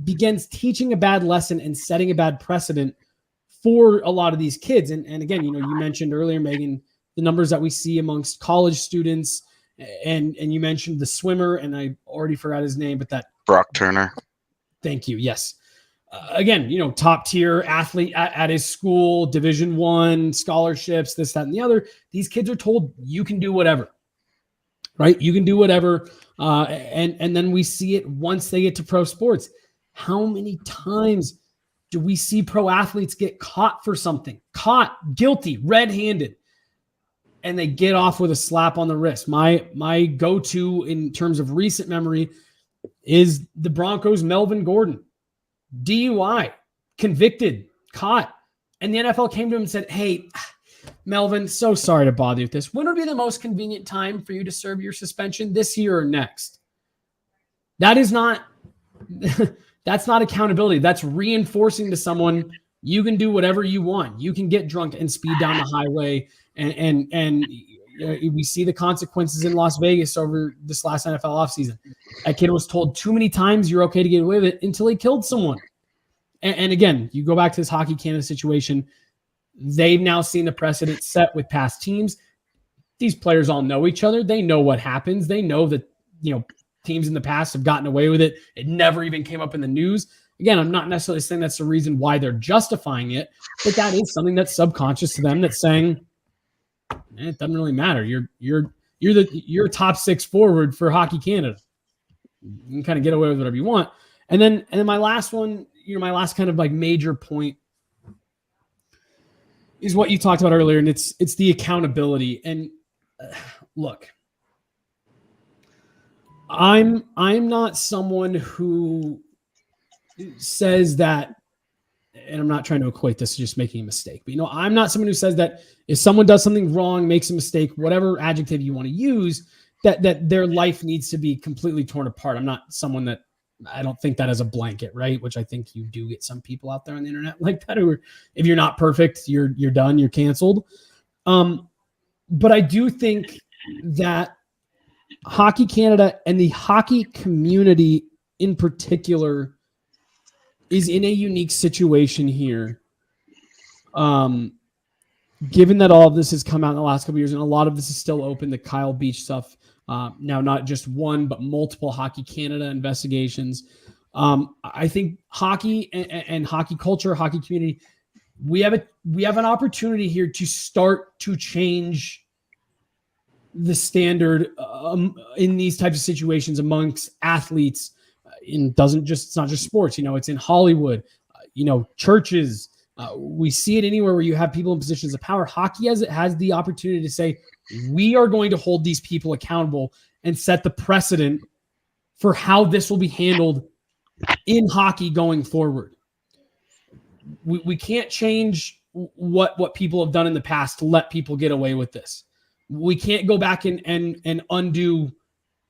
begins teaching a bad lesson and setting a bad precedent for a lot of these kids. And again, you mentioned earlier, Megan, the numbers that we see amongst college students, and you mentioned the swimmer, and I already forgot his name, but that Brock Turner. Thank you. Yes. Again, top tier athlete at his school, Division I, scholarships, this, that, and the other. These kids are told you can do whatever, right? You can do whatever. And then we see it once they get to pro sports. How many times do we see pro athletes get caught for something? Caught, guilty, red-handed, and they get off with a slap on the wrist. My go-to in terms of recent memory is the Broncos' Melvin Gordon. DUI, convicted, caught. And the NFL came to him and said, hey, Melvin, so sorry to bother you with this. When would be the most convenient time for you to serve your suspension, this year or next? That is not, that's not accountability. That's reinforcing to someone, you can do whatever you want. You can get drunk and speed down the highway and We see the consequences in Las Vegas over this last NFL offseason. That kid was told too many times you're okay to get away with it until he killed someone. And again, you go back to this Hockey Canada situation. They've now seen the precedent set with past teams. These players all know each other. They know what happens. They know that, teams in the past have gotten away with it. It never even came up in the news. Again, I'm not necessarily saying that's the reason why they're justifying it, but that is something that's subconscious to them that's saying, it doesn't really matter. You're a top 6 forward for Hockey Canada. You can kind of get away with whatever you want. And then my last one, my last kind of like major point is what you talked about earlier, and it's the accountability. And look, I'm not someone who says that, and I'm not trying to equate this to just making a mistake, but I'm not someone who says that if someone does something wrong, makes a mistake, whatever adjective you want to use, that their life needs to be completely torn apart. I'm not someone that, I don't think that as a blanket, right? Which I think you do get some people out there on the internet like that, who, if you're not perfect, you're done, you're canceled. But I do think that Hockey Canada and the hockey community in particular is in a unique situation here. Given that all of this has come out in the last couple of years, and a lot of this is still open, the Kyle Beach stuff, now not just one, but multiple Hockey Canada investigations. I think hockey and hockey culture, hockey community, we have an opportunity here to start to change the standard in these types of situations amongst athletes. It's not just sports, it's in Hollywood, churches. We see it anywhere where you have people in positions of power. Hockey has the opportunity to say, we are going to hold these people accountable and set the precedent for how this will be handled in hockey going forward. We can't change what people have done in the past to let people get away with this. We can't go back and undo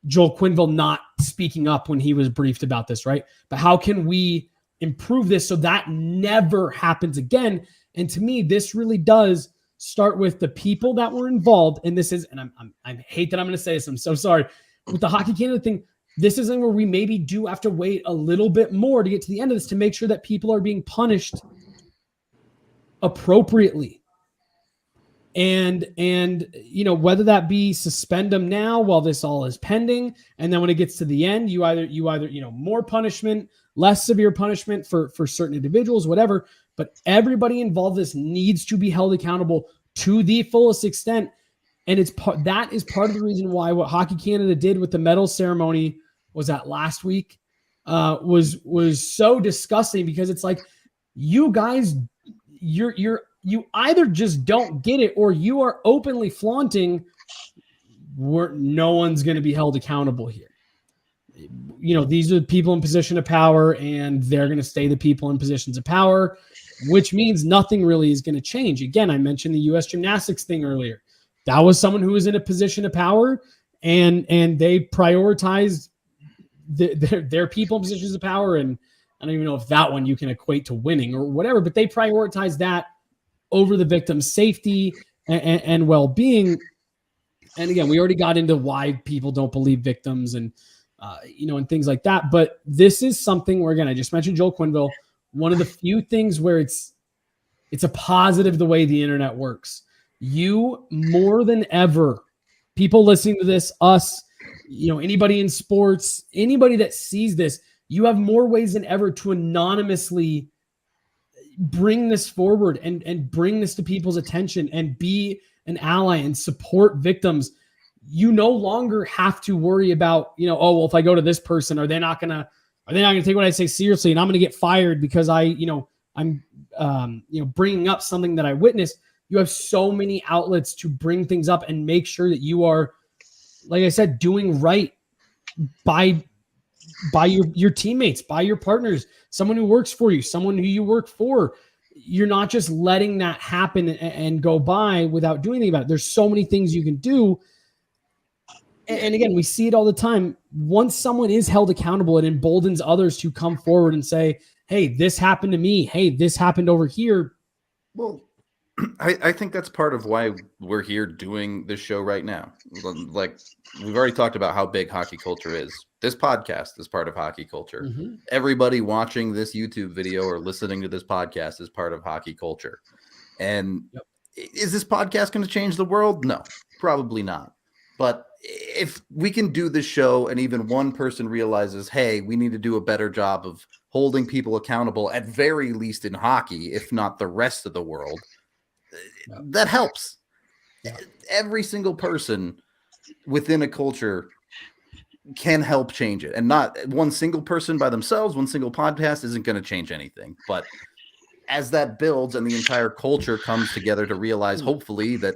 Joel Quenneville not speaking up when he was briefed about this, right? But how can we improve this so that never happens again? And to me, this really does start with the people that were involved. And this is, and I hate that I'm going to say this, I'm so sorry. With the Hockey Canada thing, this is where we maybe do have to wait a little bit more to get to the end of this to make sure that people are being punished appropriately. And whether that be suspend them now while this all is pending, and then when it gets to the end, you either more punishment, less severe punishment for certain individuals, whatever. But everybody involved in this needs to be held accountable to the fullest extent. And that is part of the reason why what Hockey Canada did with the medal ceremony, was that last week, was so disgusting, because it's like, you guys, you either just don't get it, or you are openly flaunting where no one's going to be held accountable here. These are the people in position of power, and they're going to stay the people in positions of power, which means nothing really is going to change. Again, I mentioned the U.S. gymnastics thing earlier. That was someone who was in a position of power, and they prioritized their people in positions of power. And I don't even know if that one you can equate to winning or whatever, but they prioritized that over the victim's safety and well-being. And again, we already got into why people don't believe victims and things like that. But this is something where, again, I just mentioned Joel Quenneville, one of the few things where it's a positive the way the internet works. You, more than ever, people listening to this, us, anybody in sports, anybody that sees this, you have more ways than ever to anonymously bring this forward and bring this to people's attention and be an ally and support victims. You no longer have to worry about, if I go to this person, are they not going to take what I say seriously, and I'm going to get fired because I'm bringing up something that I witnessed. You have so many outlets to bring things up and make sure that you are, like I said, doing right by your teammates, by your partners, someone who works for you, someone who you work for. You're not just letting that happen and go by without doing anything about it. There's so many things you can do. And again, we see it all the time. Once someone is held accountable, it emboldens others to come forward and say, hey, this happened to me. Hey, this happened over here. Well, I think that's part of why we're here doing this show right now. Like, we've already talked about how big hockey culture is. This podcast is part of hockey culture. Mm-hmm. Everybody watching this YouTube video or listening to this podcast is part of hockey culture. And is this podcast going to change the world? No, probably not. But if we can do this show and even one person realizes, hey, we need to do a better job of holding people accountable, at very least in hockey, if not the rest of the world, that helps. Every single person within a culture can help change it. And not one single person by themselves, one single podcast isn't going to change anything. But as that builds and the entire culture comes together to realize, hopefully, that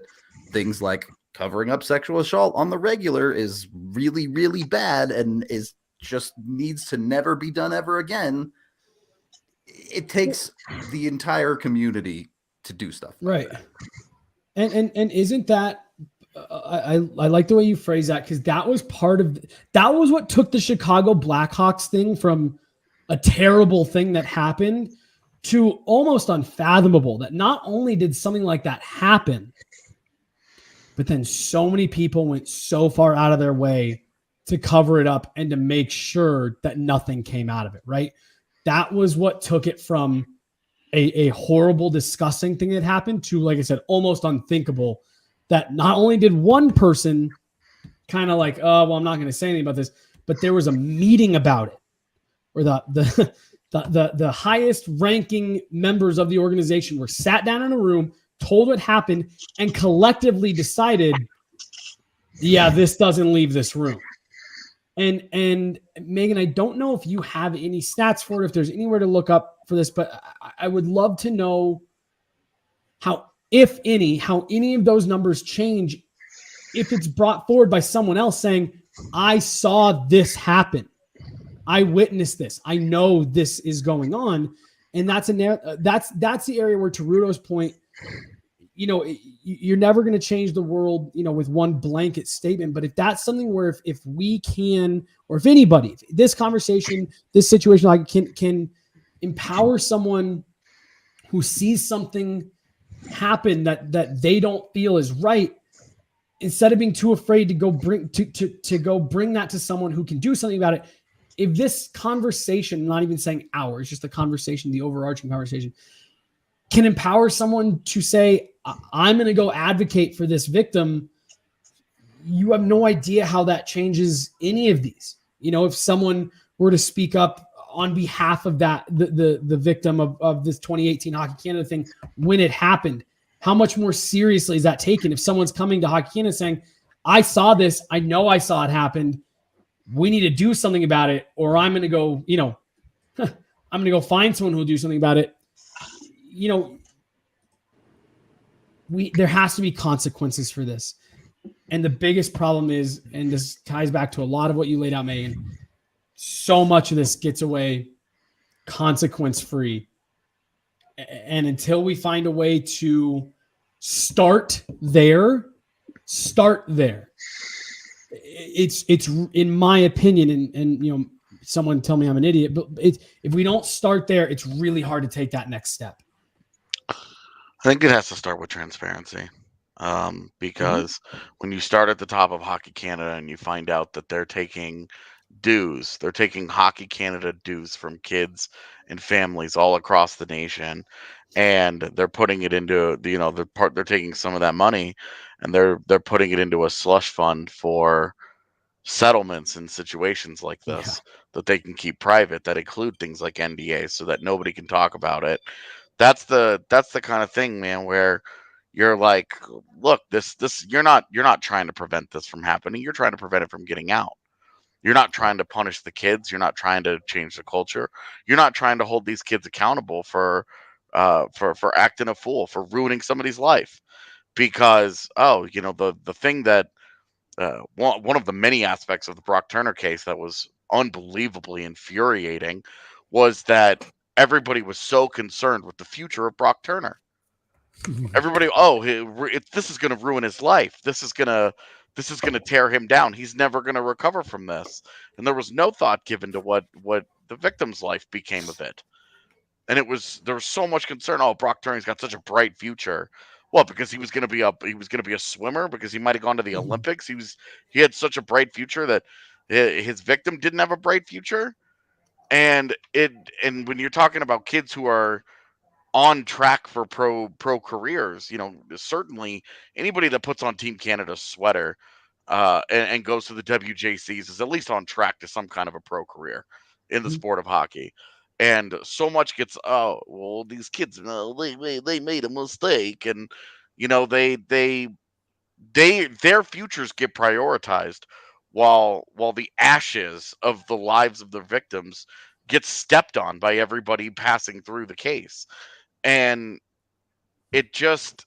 things like covering up sexual assault on the regular is really, really bad and is just needs to never be done ever again, it takes the entire community to do stuff like that. And isn't that I like the way you phrase that, because that was that was what took the Chicago Blackhawks thing from a terrible thing that happened to almost unfathomable. That not only did something like that happen, but then so many people went so far out of their way to cover it up and to make sure that nothing came out of it, right? That was what took it from a horrible, disgusting thing that happened to, like I said, almost unthinkable, that not only did one person kind of like, oh, well, I'm not going to say anything about this, but there was a meeting about it where the highest ranking members of the organization were sat down in a room, told what happened, and collectively decided, yeah, this doesn't leave this room. And Megan, I don't know if you have any stats for it, if there's anywhere to look up for this, but I would love to know how any of those numbers change if it's brought forward by someone else saying, I saw this happen. I witnessed this. I know this is going on. And that's the area where, to Rudo's point, you're never going to change the world, with one blanket statement. But if that's something where if we can, or if anybody, if this conversation, this situation, like can empower someone who sees something happen that they don't feel is right, instead of being too afraid to go bring that to someone who can do something about it. If this conversation, not even saying ours, just the conversation, the overarching conversation, can empower someone to say, I'm going to go advocate for this victim, you have no idea how that changes any of these. If someone were to speak up on behalf of the victim of this 2018 Hockey Canada thing when it happened, how much more seriously is that taken? If someone's coming to Hockey Canada saying, I saw this, I know I saw it happen, we need to do something about it, or I'm going to go, I'm going to go find someone who will do something about it. There has to be consequences for this. And the biggest problem is, and this ties back to a lot of what you laid out, Megan, so much of this gets away consequence-free. And until we find a way to start there, it's in my opinion, and someone tell me I'm an idiot, but if we don't start there, it's really hard to take that next step. I think it has to start with transparency, because when you start at the top of Hockey Canada and you find out that they're taking dues, they're taking Hockey Canada dues from kids and families all across the nation, and they're putting it into they're taking some of that money and they're putting it into a slush fund for settlements in situations like this that they can keep private, that include things like NDA, so that nobody can talk about it. That's the kind of thing, man, where you're like, look, this you're not trying to prevent this from happening. You're trying to prevent it from getting out. You're not trying to punish the kids. You're not trying to change the culture. You're not trying to hold these kids accountable for acting a fool, for ruining somebody's life. Because the thing that one of the many aspects of the Brock Turner case that was unbelievably infuriating was that everybody was so concerned with the future of Brock Turner. Everybody, this is going to ruin his life. This is going to tear him down. He's never going to recover from this. And there was no thought given to what the victim's life became of it. And there was so much concern. Oh, Brock Turner's got such a bright future. Well, because he was going to be a swimmer, because he might have gone to the Olympics. He had such a bright future that his victim didn't have a bright future. And when you're talking about kids who are on track for pro careers, certainly anybody that puts on Team Canada's sweater and goes to the WJCs is at least on track to some kind of a pro career in the sport of hockey. And so much gets, oh, well, these kids, they made a mistake, and their futures get prioritized while the ashes of the lives of their victims get stepped on by everybody passing through the case. And it's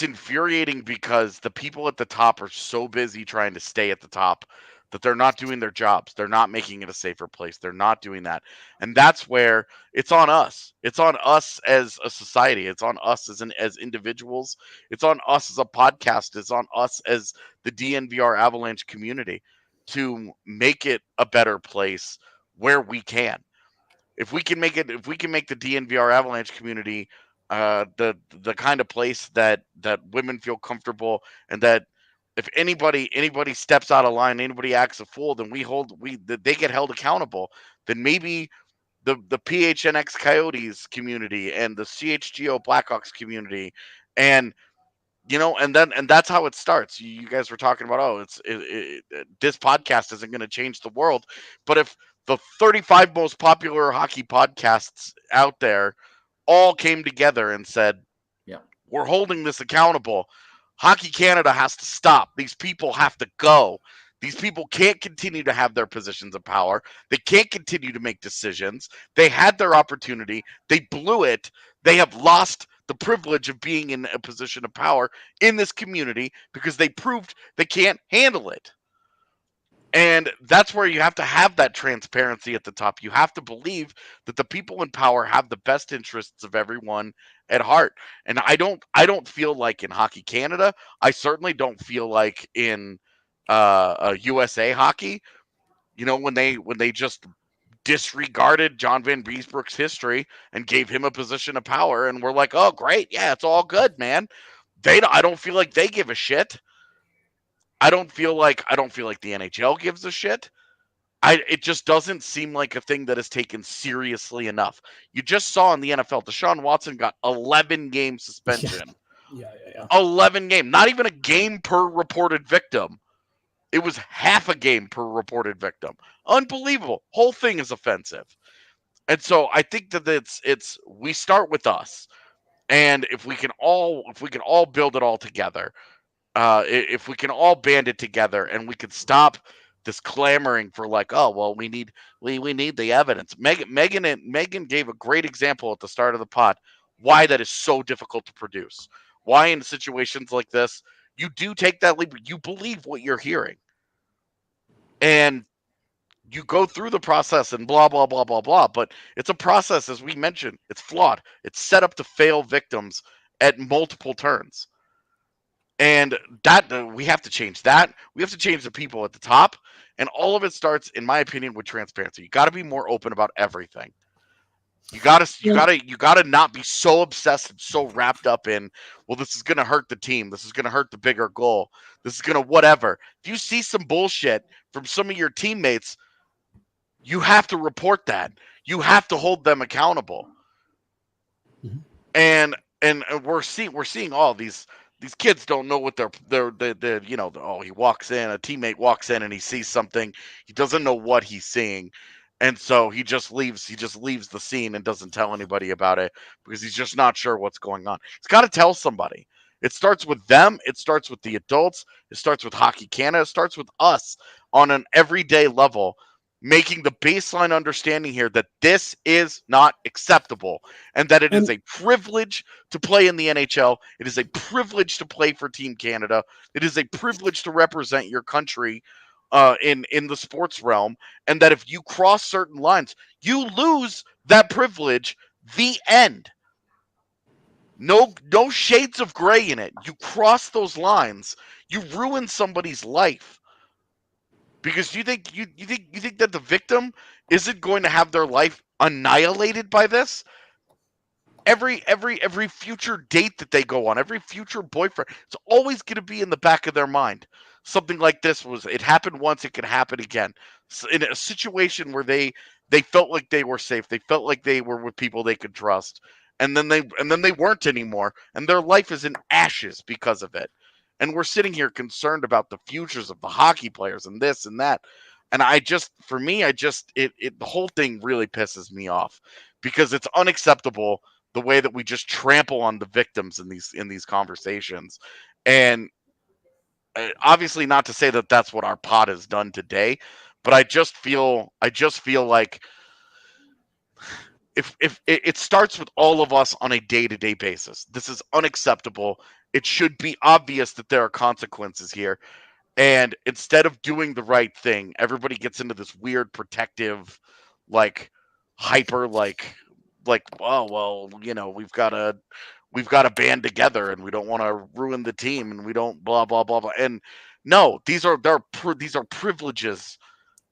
infuriating because the people at the top are so busy trying to stay at the top that they're not doing their jobs. They're not making it a safer place. They're not doing that. And that's where it's on us. It's on us as a society. It's on us as individuals. It's on us as a podcast. It's on us as the DNVR Avalanche community to make it a better place where we can. If we can make the DNVR Avalanche community the kind of place that women feel comfortable, and that if anybody steps out of line, anybody acts a fool, then they get held accountable. Then maybe the PHNX Coyotes community and the CHGO Blackhawks community, and and that's how it starts. You guys were talking about, oh, this podcast isn't going to change the world, but if the 35 most popular hockey podcasts out there all came together and said, yeah, we're holding this accountable, Hockey Canada has to stop. These people have to go. These people can't continue to have their positions of power. They can't continue to make decisions. They had their opportunity. They blew it. They have lost the privilege of being in a position of power in this community because they proved they can't handle it. And that's where you have to have that transparency at the top. You have to believe that the people in power have the best interests of everyone at heart. And I don't feel like in Hockey Canada, I certainly don't feel like in USA Hockey, when they just disregarded John Van Beesbrook's history and gave him a position of power, and we're like, oh, great, yeah, it's all good, man. I don't feel like they give a shit. I don't feel like the NHL gives a shit. It just doesn't seem like a thing that is taken seriously enough. You just saw in the NFL, Deshaun Watson got 11-game suspension. Yeah. 11 game, not even a game per reported victim. It was half a game per reported victim. Unbelievable. Whole thing is offensive. And so I think that it's we start with us. And if we can all build it all together, if we can all band it together, and we can stop this clamoring for, like, oh, well, we need the evidence. Meghan gave a great example at the start of the pod why that is so difficult to produce. Why in situations like this you do take that leap, you believe what you're hearing, and you go through the process and blah blah blah blah blah. But it's a process, as we mentioned. It's flawed. It's set up to fail victims at multiple turns. And that we have to change that. We have to change the people at the top. And all of it starts, in my opinion, with transparency. You got to be more open about everything. You gotta not be so obsessed and so wrapped up in, well, this is gonna hurt the team. This is gonna hurt the bigger goal. This is gonna whatever. If you see some bullshit from some of your teammates, you have to report that. You have to hold them accountable. Mm-hmm. And we're seeing all these kids don't know what they're oh, he walks in, a teammate walks in and he sees something, he doesn't know what he's seeing, and so he just leaves the scene and doesn't tell anybody about it because he's just not sure what's going on. He's got to tell somebody. It starts with them, it starts with the adults, it starts with Hockey Canada, it starts with us on an everyday level, making the baseline understanding here that this is not acceptable, and that it is a privilege to play in the NHL. It is a privilege to play for Team Canada. It is a privilege to represent your country in the sports realm, and that if you cross certain lines, you lose that privilege. The end. No shades of gray in it. You cross those lines, you ruin somebody's life. Because you think that the victim isn't going to have their life annihilated by this? every future date that they go on, every future boyfriend, it's always going to be in the back of their mind. Something like this it happened once, it can happen again. So in a situation where they felt like they were safe, they felt like they were with people they could trust, and then they weren't anymore, and their life is in ashes because of it. And we're sitting here concerned about the futures of the hockey players and this and that. And the whole thing really pisses me off because it's unacceptable the way that we just trample on the victims in these conversations. And obviously not to say that that's what our pod has done today, but I just feel like if it starts with all of us on a day-to-day basis. This is unacceptable. It should be obvious that there are consequences here. And instead of doing the right thing, everybody gets into this weird protective, like hyper, oh well, we've got to band together, and we don't want to ruin the team, and we don't blah blah blah blah. And no, these are privileges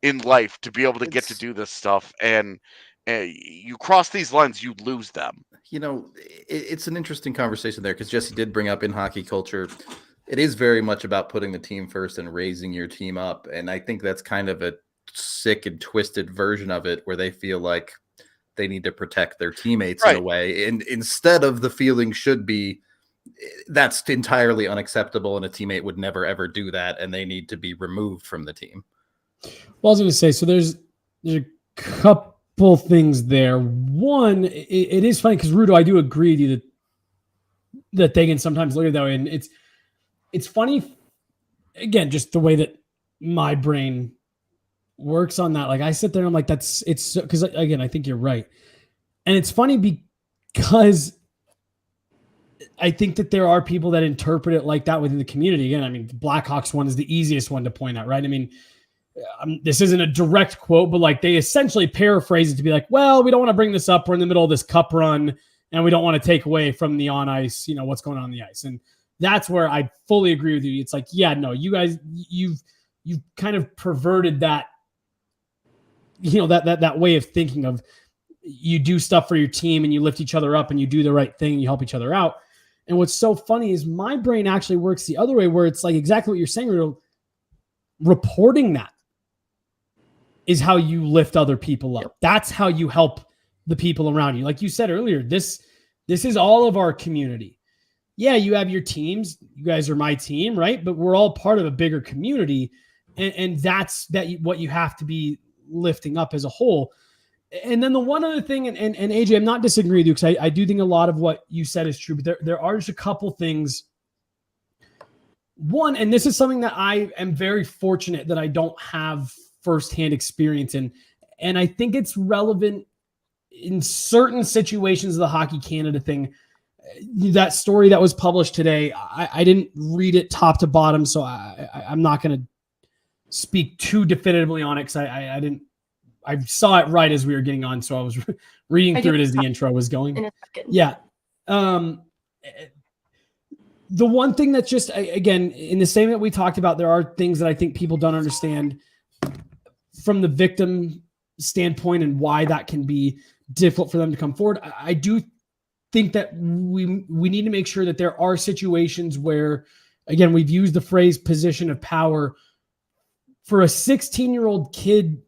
in life to be able to get to do this stuff, and you cross these lines, you lose them. It's an interesting conversation there because Jesse did bring up in hockey culture. It is very much about putting the team first and raising your team up. And I think that's kind of a sick and twisted version of it where they feel like they need to protect their teammates in a way. And instead of the feeling should be that's entirely unacceptable and a teammate would never, ever do that. And they need to be removed from the team. Well, I was going to say, so there's a couple things there. One, it is funny because Rudo, I do agree with you that they can sometimes look at it that way. And it's funny, again, just the way that my brain works on that. Like I sit there and I'm like, it's because again, I think you're right. And it's funny because I think that there are people that interpret it like that within the community. Again, I mean, the Blackhawks one is the easiest one to point out, right? I mean, this isn't a direct quote, but like they essentially paraphrase it to be like, well, we don't want to bring this up. We're in the middle of this cup run and we don't want to take away from the on ice, what's going on the ice. And that's where I fully agree with you. It's like, yeah, no, you guys, you've kind of perverted that, that way of thinking of you do stuff for your team and you lift each other up and you do the right thing and you help each other out. And what's so funny is my brain actually works the other way where it's like exactly what you're saying, reporting that is how you lift other people up. Yep. That's how you help the people around you. Like you said earlier, this is all of our community. Yeah, you have your teams. You guys are my team, right? But we're all part of a bigger community. And that's what you have to be lifting up as a whole. And then the one other thing, and AJ, I'm not disagreeing with you because I do think a lot of what you said is true, but there are just a couple things. One, and this is something that I am very fortunate that I don't have firsthand experience in. And I think it's relevant in certain situations of the Hockey Canada thing. That story that was published today, I didn't read it top to bottom, so I'm not going to speak too definitively on it because I saw it right as we were getting on, so I was reading through it as the intro was going. In a second. Yeah. The one thing that's just, again, in the same that we talked about, there are things that I think people don't understand from the victim standpoint and why that can be difficult for them to come forward. I do think that we need to make sure that there are situations where, again, we've used the phrase position of power. For a 16-year-old kid,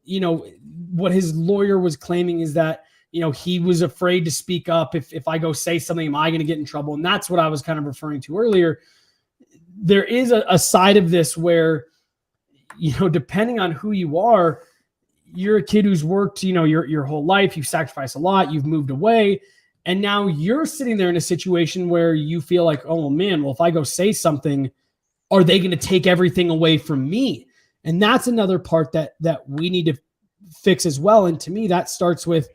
what his lawyer was claiming is that, he was afraid to speak up. If I go say something, am I going to get in trouble? And that's what I was kind of referring to earlier. There is a side of this where, depending on who you are, you're a kid who's worked, your whole life, you've sacrificed a lot, you've moved away. And now you're sitting there in a situation where you feel like, oh man, well, if I go say something, are they going to take everything away from me? And that's another part that we need to fix as well. And to me, that starts with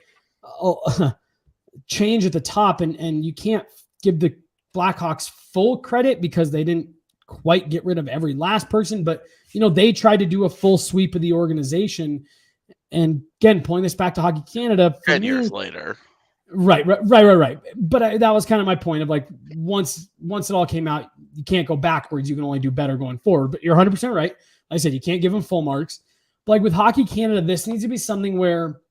change at the top. And you can't give the Blackhawks full credit because they didn't quite get rid of every last person. But, they tried to do a full sweep of the organization. And again, pulling this back to Hockey Canada. 10 years later. Right. But that was kind of my point of like, once it all came out, you can't go backwards. You can only do better going forward. But you're 100% right. Like I said, you can't give them full marks. But like with Hockey Canada, this needs to be something where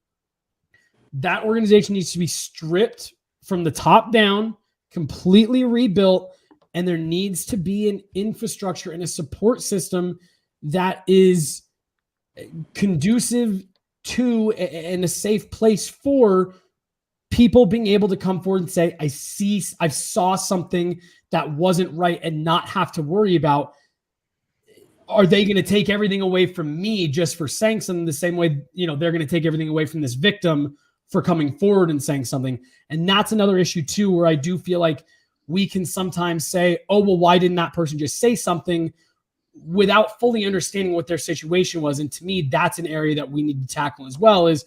that organization needs to be stripped from the top down, completely rebuilt, and there needs to be an infrastructure and a support system that is conducive to and a safe place for people being able to come forward and say, I saw something that wasn't right, and not have to worry about, are they going to take everything away from me just for saying something, the same way, they're going to take everything away from this victim for coming forward and saying something. And that's another issue too, where I do feel like we can sometimes say, oh, well, why didn't that person just say something, without fully understanding what their situation was. And to me, that's an area that we need to tackle as well, is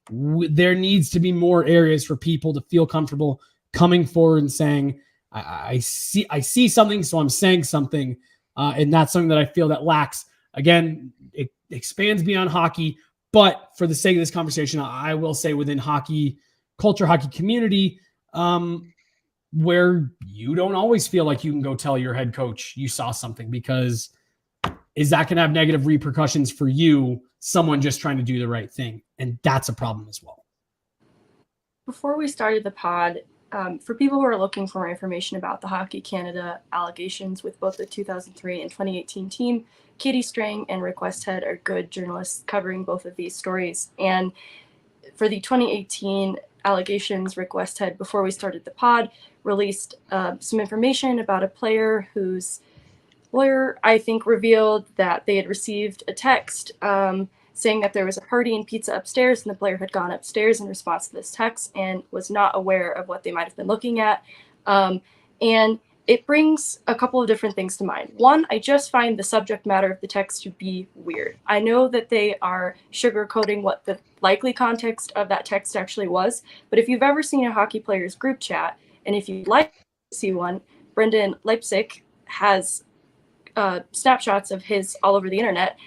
there needs to be more areas for people to feel comfortable coming forward and saying, I see something, so I'm saying something. And that's something that I feel that lacks. Again, it expands beyond hockey, but for the sake of this conversation, I will say within hockey culture, hockey community, where you don't always feel like you can go tell your head coach you saw something, because is that going to have negative repercussions for you, someone just trying to do the right thing? And that's a problem as well. Before we started the pod, for people who are looking for more information about the Hockey Canada allegations with both the 2003 and 2018 team, Katie Strang and Rick Westhead are good journalists covering both of these stories. And for the 2018 allegations, Rick Westhead, before we started the pod, released some information about a player whose lawyer, I think, revealed that they had received a text saying that there was a party and pizza upstairs, and the player had gone upstairs in response to this text and was not aware of what they might have been looking at. And it brings a couple of different things to mind. One, I just find the subject matter of the text to be weird. I know that they are sugarcoating what the likely context of that text actually was, but if you've ever seen a hockey players group chat, and if you'd like to see one, Brendan Leipzig has snapshots of his all over the internet.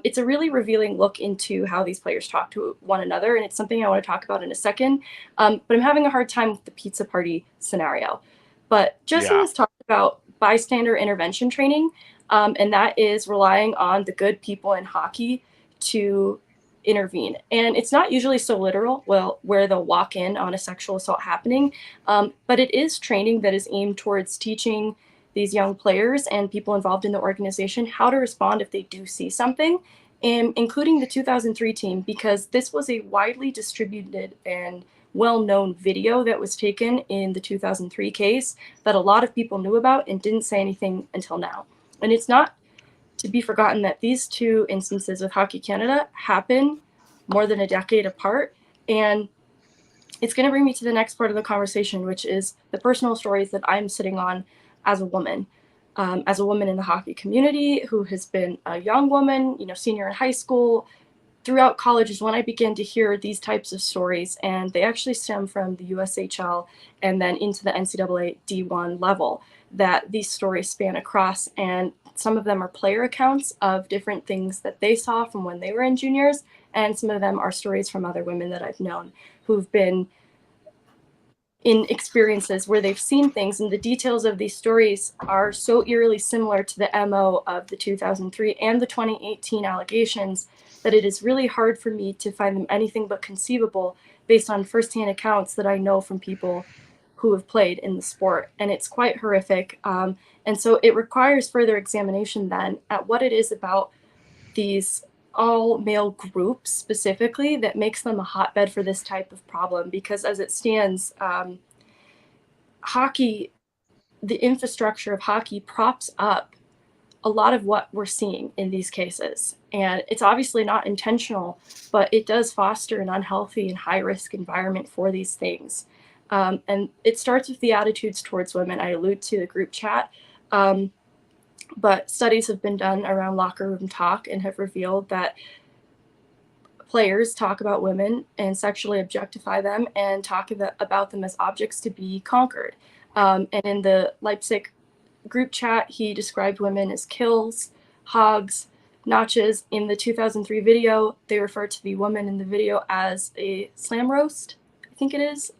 It's a really revealing look into how these players talk to one another, and it's something I want to talk about in a second. But I'm having a hard time with the pizza party scenario. But Justin has talked about bystander intervention training, and that is relying on the good people in hockey to intervene. And it's not usually so literal, where they'll walk in on a sexual assault happening, but it is training that is aimed towards teaching these young players and people involved in the organization how to respond if they do see something, and including the 2003 team, because this was a widely distributed and well-known video that was taken in the 2003 case that a lot of people knew about and didn't say anything until now. And it's not to be forgotten that these two instances with Hockey Canada happen more than a decade apart. And it's going to bring me to the next part of the conversation, which is the personal stories that I'm sitting on as a woman in the hockey community who has been a young woman, senior in high school. Throughout college is when I began to hear these types of stories, and they actually stem from the USHL and then into the NCAA D1 level, that these stories span across, and some of them are player accounts of different things that they saw from when they were in juniors, and some of them are stories from other women that I've known who've been in experiences where they've seen things, and the details of these stories are so eerily similar to the MO of the 2003 and the 2018 allegations that it is really hard for me to find them anything but conceivable based on firsthand accounts that I know from people who have played in the sport. And it's quite horrific. And so it requires further examination then at what it is about these all male groups specifically that makes them a hotbed for this type of problem, because as it stands, hockey, the infrastructure of hockey props up a lot of what we're seeing in these cases. And it's obviously not intentional, but it does foster an unhealthy and high risk environment for these things. And it starts with the attitudes towards women. I allude to the group chat. But studies have been done around locker room talk and have revealed that players talk about women and sexually objectify them and talk about them as objects to be conquered. And in the Leipzig group chat, he described women as kills, hogs, notches. In the 2003 video, they refer to the woman in the video as a slam roast, I think it is,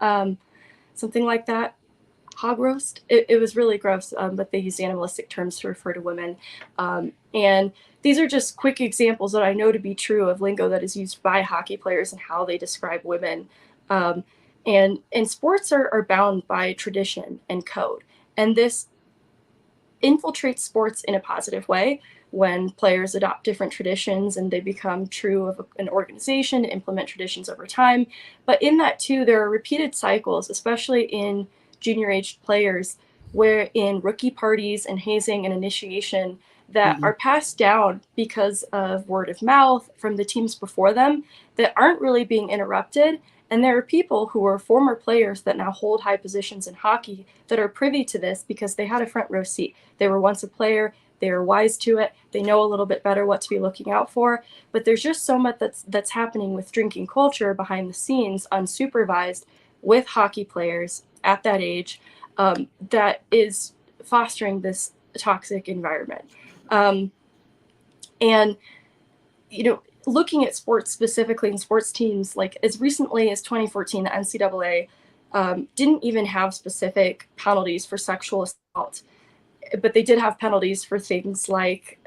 something like that. Hog roast. It was really gross, but they used animalistic terms to refer to women. And these are just quick examples that I know to be true of lingo that is used by hockey players and how they describe women. And sports are bound by tradition and code. And this infiltrates sports in a positive way when players adopt different traditions and they become true of an organization to implement traditions over time. But in that too, there are repeated cycles, especially in junior aged players, where in rookie parties and hazing and initiation that are passed down because of word of mouth from the teams before them that aren't really being interrupted. And there are people who are former players that now hold high positions in hockey that are privy to this because they had a front row seat. They were once a player. They are wise to it. They know a little bit better what to be looking out for. But there's just so much that's happening with drinking culture behind the scenes, unsupervised, with hockey players at that age, that is fostering this toxic environment. And, you know, looking at sports specifically and sports teams, like as recently as 2014, the NCAA didn't even have specific penalties for sexual assault, but they did have penalties for things like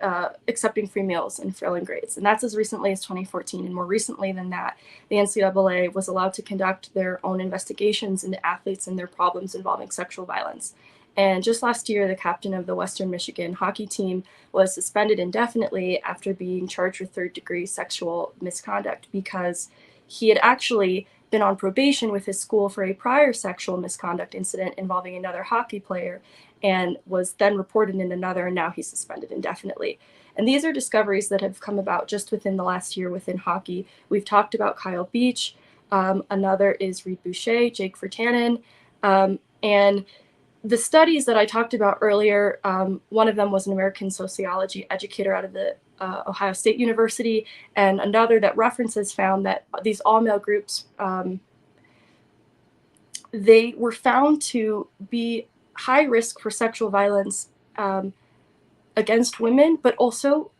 accepting free meals and failing grades. And that's as recently as 2014. And more recently than that, the NCAA was allowed to conduct their own investigations into athletes and their problems involving sexual violence. And just last year, the captain of the Western Michigan hockey team was suspended indefinitely after being charged with third-degree sexual misconduct because he had actually been on probation with his school for a prior sexual misconduct incident involving another hockey player and was then reported in another, and now he's suspended indefinitely. And these are discoveries that have come about just within the last year within hockey. We've talked about Kyle Beach. Another is Reed Boucher, Jake Virtanen, and the studies that I talked about earlier, one of them was an American sociology educator out of the Ohio State University, and another that references found that these all-male groups, they were found to be high risk for sexual violence against women, but also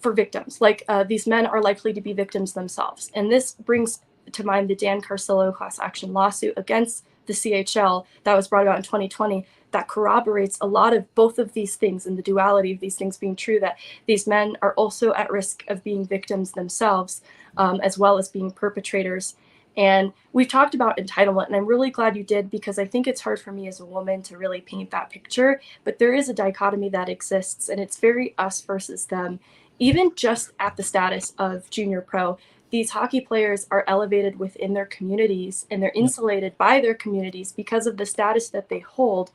for victims. Like these men are likely to be victims themselves. And this brings to mind the Dan Carcillo class action lawsuit against the CHL that was brought about in 2020 that corroborates a lot of both of these things and the duality of these things being true, that these men are also at risk of being victims themselves, as well as being perpetrators. And we've talked about entitlement, and I'm really glad you did, because I think it's hard for me as a woman to really paint that picture, but there is a dichotomy that exists, and it's very us versus them. Even just at the status of junior pro, these hockey players are elevated within their communities, and they're insulated by their communities because of the status that they hold.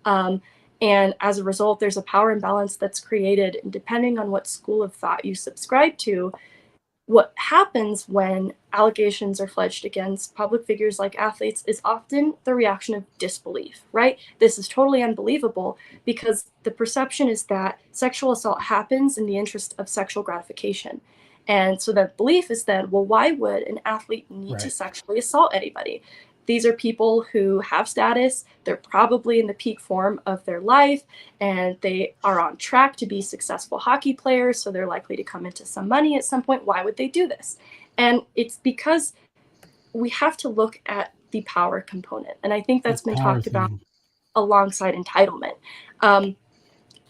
And as a result, there's a power imbalance that's created. And depending on what school of thought you subscribe to, what happens when allegations are fledged against public figures like athletes is often the reaction of disbelief, right? This is totally unbelievable, because the perception is that sexual assault happens in the interest of sexual gratification. And so the belief is then, well, why would an athlete need to sexually assault anybody? These are people who have status, they're probably in the peak form of their life, and they are on track to be successful hockey players, so they're likely to come into some money at some point. Why would they do this? And it's because we have to look at the power component. And I think that's been talked about alongside entitlement.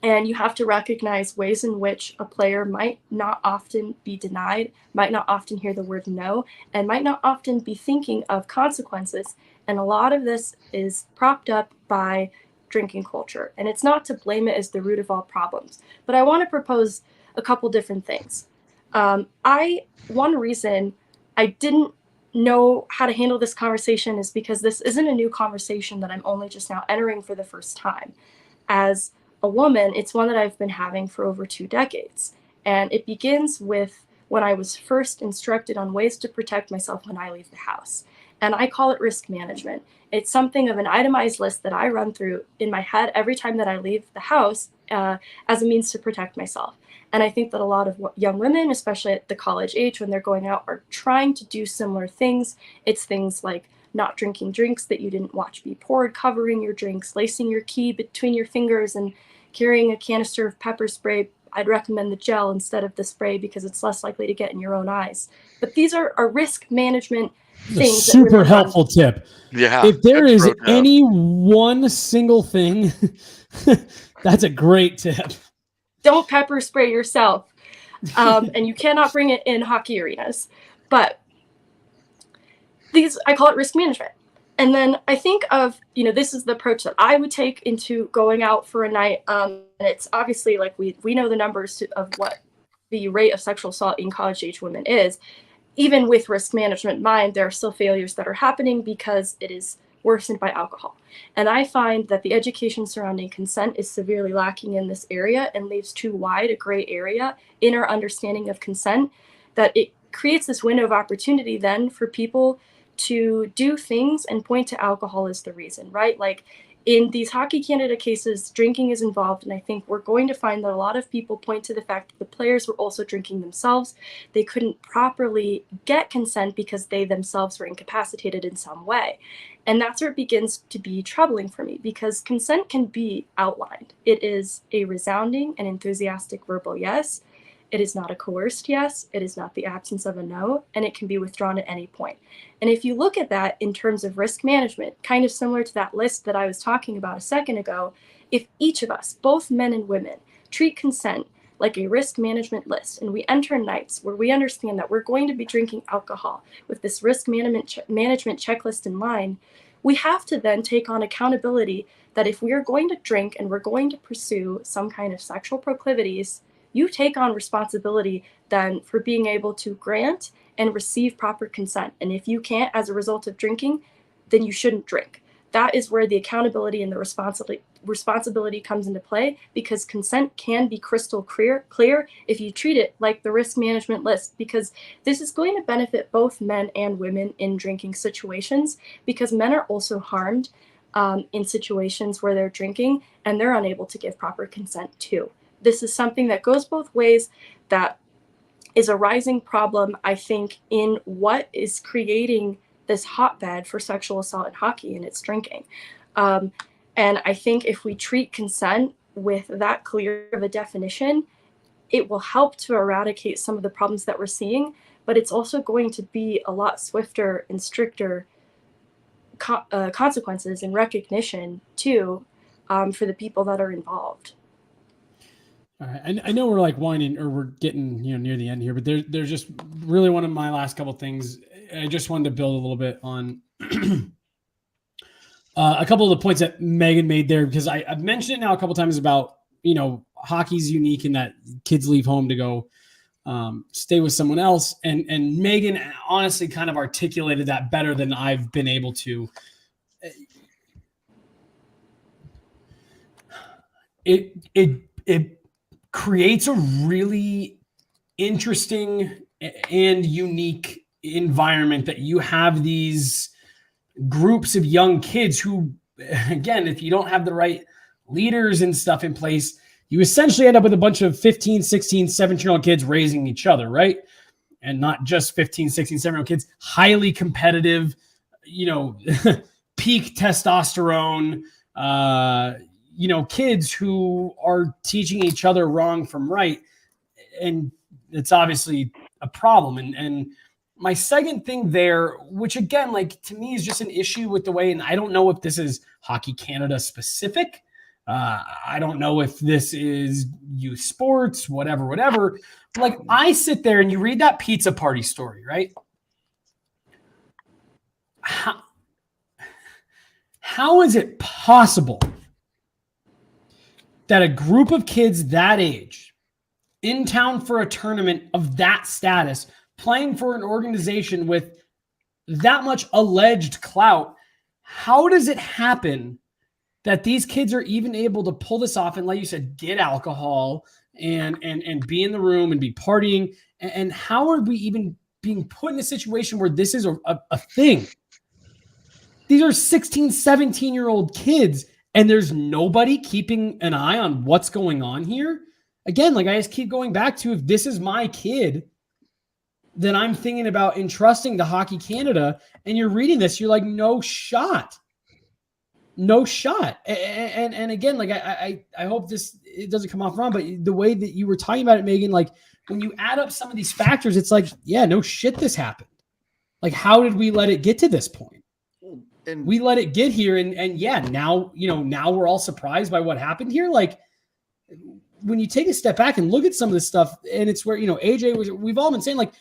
And you have to recognize ways in which a player might not often be denied, might not often hear the word no, and might not often be thinking of consequences. And a lot of this is propped up by drinking culture. And it's not to blame it as the root of all problems. But I want to propose a couple different things. One reason I didn't know how to handle this conversation is because this isn't a new conversation that I'm only just now entering for the first time. As a woman, it's one that I've been having for over 2 decades. And it begins with when I was first instructed on ways to protect myself when I leave the house. And I call it risk management. It's something of an itemized list that I run through in my head every time that I leave the house as a means to protect myself. And I think that a lot of young women, especially at the college age when they're going out, are trying to do similar things. It's things like not drinking drinks that you didn't watch be poured, covering your drinks, lacing your key between your fingers, and carrying a canister of pepper spray. I'd recommend the gel instead of the spray because it's less likely to get in your own eyes. But these are risk management things. Super helpful tip. Yeah. If there is any one single thing, that's a great tip. Don't pepper spray yourself. And you cannot bring it in hockey arenas. But I call it risk management. And then I think of, this is the approach that I would take into going out for a night. And it's obviously like we know the numbers of what the rate of sexual assault in college age women is. Even with risk management in mind, there are still failures that are happening because it is worsened by alcohol. And I find that the education surrounding consent is severely lacking in this area and leaves too wide a gray area in our understanding of consent, that it creates this window of opportunity then for people to do things and point to alcohol as the reason, right? Like in these Hockey Canada cases, drinking is involved, and I think we're going to find that a lot of people point to the fact that the players were also drinking themselves. They couldn't properly get consent because they themselves were incapacitated in some way. And that's where it begins to be troubling for me, because consent can be outlined. It is a resounding and enthusiastic verbal yes. It is not a coerced yes. It is not the absence of a no, and it can be withdrawn at any point. And if you look at that in terms of risk management, kind of similar to that list that I was talking about a second ago, if each of us, both men and women, treat consent like a risk management list, and we enter nights where we understand that we're going to be drinking alcohol with this risk management checklist in mind, we have to then take on accountability that if we are going to drink and we're going to pursue some kind of sexual proclivities, you take on responsibility then for being able to grant and receive proper consent. And if you can't as a result of drinking, then you shouldn't drink. That is where the accountability and the responsibility comes into play, because consent can be crystal clear if you treat it like the risk management list, because this is going to benefit both men and women in drinking situations, because men are also harmed in situations where they're drinking and they're unable to give proper consent too. This is something that goes both ways, that is a rising problem, I think, in what is creating this hotbed for sexual assault in hockey, and it's drinking. And I think if we treat consent with that clear of a definition, it will help to eradicate some of the problems that we're seeing, but it's also going to be a lot swifter and stricter consequences and recognition too, for the people that are involved. All right. And I know we're like winding, or we're getting near the end here, but there's just really one of my last couple of things. I just wanted to build a little bit on a couple of the points that Meghan made there, because I've mentioned it now a couple of times about, hockey's unique in that kids leave home to go stay with someone else. And Meghan honestly kind of articulated that better than I've been able to. It creates a really interesting and unique environment that you have these groups of young kids who, again, if you don't have the right leaders and stuff in place, you essentially end up with a bunch of 15, 16, 17-year-old kids raising each other, right? And not just 15, 16, 17-year-old kids, highly competitive, peak testosterone, kids who are teaching each other wrong from right. And it's obviously a problem. And my second thing there, which again, like to me is just an issue with the way, and I don't know if this is Hockey Canada specific. I don't know if this is youth sports, whatever. Like I sit there and you read that pizza party story, right? How is it possible that a group of kids that age in town for a tournament of that status, playing for an organization with that much alleged clout, how does it happen that these kids are even able to pull this off and, like you said, get alcohol and be in the room and be partying? And how are we even being put in a situation where this is a thing? These are 16, 17-year-old kids, and there's nobody keeping an eye on what's going on here. Again, like I just keep going back to, if this is my kid, then I'm thinking about entrusting to Hockey Canada, and you're reading this, you're like, no shot. And again, like I hope it doesn't come off wrong, but the way that you were talking about it, Meghan, like when you add up some of these factors, it's like, yeah, no shit, this happened. Like, how did we let it get to this point? And we let it get here, and yeah, now we're all surprised by what happened here. Like, when you take a step back and look at some of this stuff, and it's where AJ we've all been saying, like,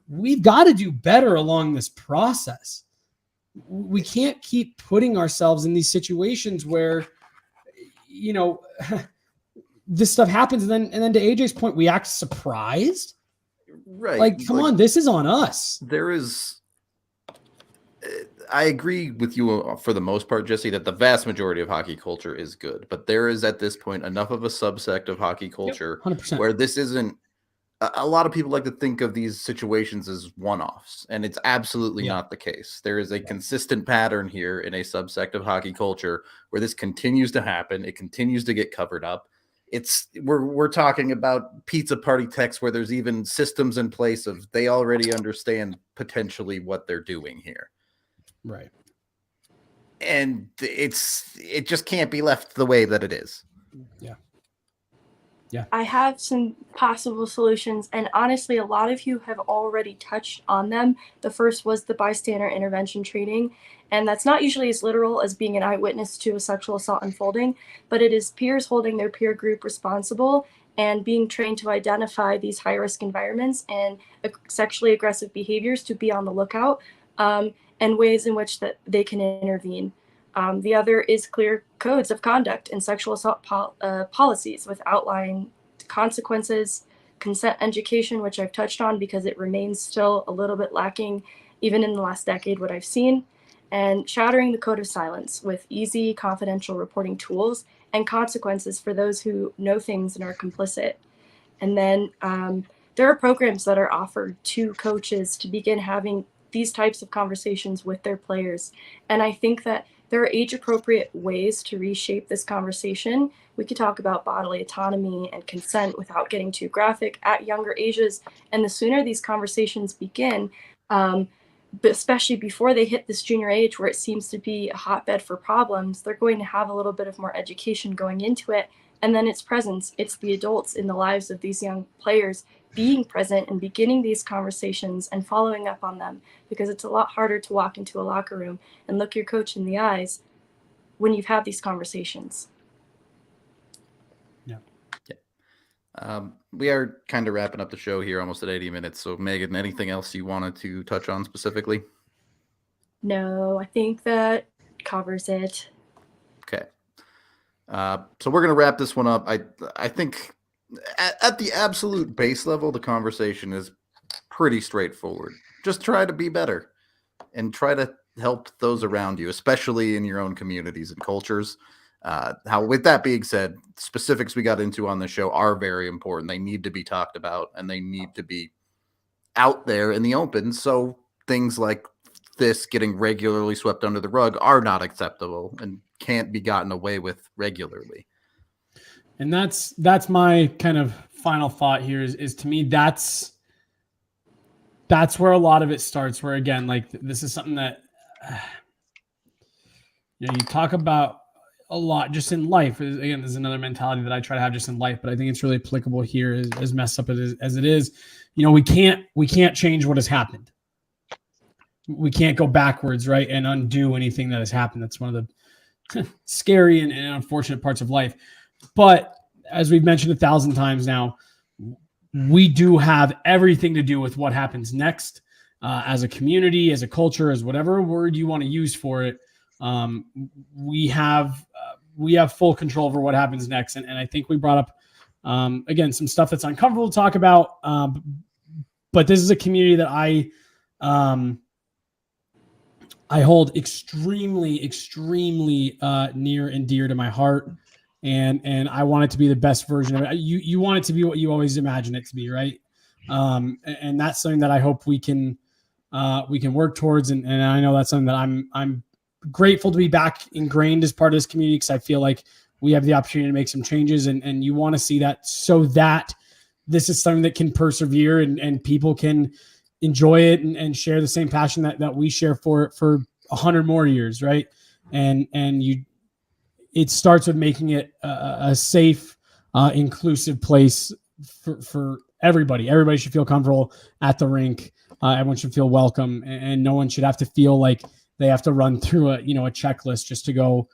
we've got to do better along this process. we can't keep putting ourselves in these situations where, you know, this stuff happens. And then to AJ's point, we act surprised. Right. Like, come on, this is on us. There is, I agree with you for the most part, Jesse, that the vast majority of hockey culture is good, but there is at this point enough of a subsect of hockey culture 100%. where this isn't, a lot of people like to think of these situations as one-offs, and it's absolutely not the case. There is a consistent pattern here in a subsect of hockey culture where this continues to happen. It continues to get covered up. We're talking about pizza party texts where there's even systems in place of they already understand potentially what they're doing here. Right. And it just can't be left the way that it is. Yeah. I have some possible solutions, and honestly, a lot of you have already touched on them. The first was the bystander intervention training, and that's not usually as literal as being an eyewitness to a sexual assault unfolding, but it is peers holding their peer group responsible and being trained to identify these high-risk environments and sexually aggressive behaviors, to be on the lookout, and ways in which that they can intervene. The other is clear codes of conduct and sexual assault policies with outlining consequences, consent education, which I've touched on because it remains still a little bit lacking, even in the last decade, what I've seen, and shattering the code of silence with easy, confidential reporting tools and consequences for those who know things and are complicit. And then there are programs that are offered to coaches to begin having these types of conversations with their players. And I think that there are age-appropriate ways to reshape this conversation. We could talk about bodily autonomy and consent without getting too graphic at younger ages. And the sooner these conversations begin, but especially before they hit this junior age where it seems to be a hotbed for problems, they're going to have a little bit of more education going into it. And then its presence, it's the adults in the lives of these young players being present and beginning these conversations and following up on them, because it's a lot harder to walk into a locker room and look your coach in the eyes when you've had these conversations. We are kind of wrapping up the show here, almost at 80 minutes. So Megan, anything else you wanted to touch on specifically? No, I think that covers it. Okay. So we're going to wrap this one up. I think at the absolute base level, the conversation is pretty straightforward. Just try to be better and try to help those around you, especially in your own communities and cultures. With that being said, specifics we got into on the show are very important. They need to be talked about and they need to be out there in the open. So things like this getting regularly swept under the rug are not acceptable and can't be gotten away with regularly. And that's my kind of final thought here is to me, that's where a lot of it starts, where again, like this is something that, you talk about a lot just in life. Again, there's another mentality that I try to have just in life, but I think it's really applicable here as messed up as it is. We can't change what has happened. We can't go backwards, right, and undo anything that has happened. That's one of the scary and unfortunate parts of life. But as we've mentioned 1,000 times now, we do have everything to do with what happens next as a community, as a culture, as whatever word you want to use for it. We have full control over what happens next. And I think we brought up, again, some stuff that's uncomfortable to talk about. But this is a community that I hold extremely, extremely near and dear to my heart. And I want it to be the best version of it. You want it to be what you always imagine it to be, right? And that's something that I hope we can work towards. And I know that's something that I'm grateful to be back ingrained as part of this community, because I feel like we have the opportunity to make some changes, and you want to see that so that this is something that can persevere and people can enjoy it and share the same passion that we share for it for 100 more years, right? And it starts with making it a safe, inclusive place for everybody. Everybody should feel comfortable at the rink. Everyone should feel welcome, and no one should have to feel like they have to run through a checklist just to go,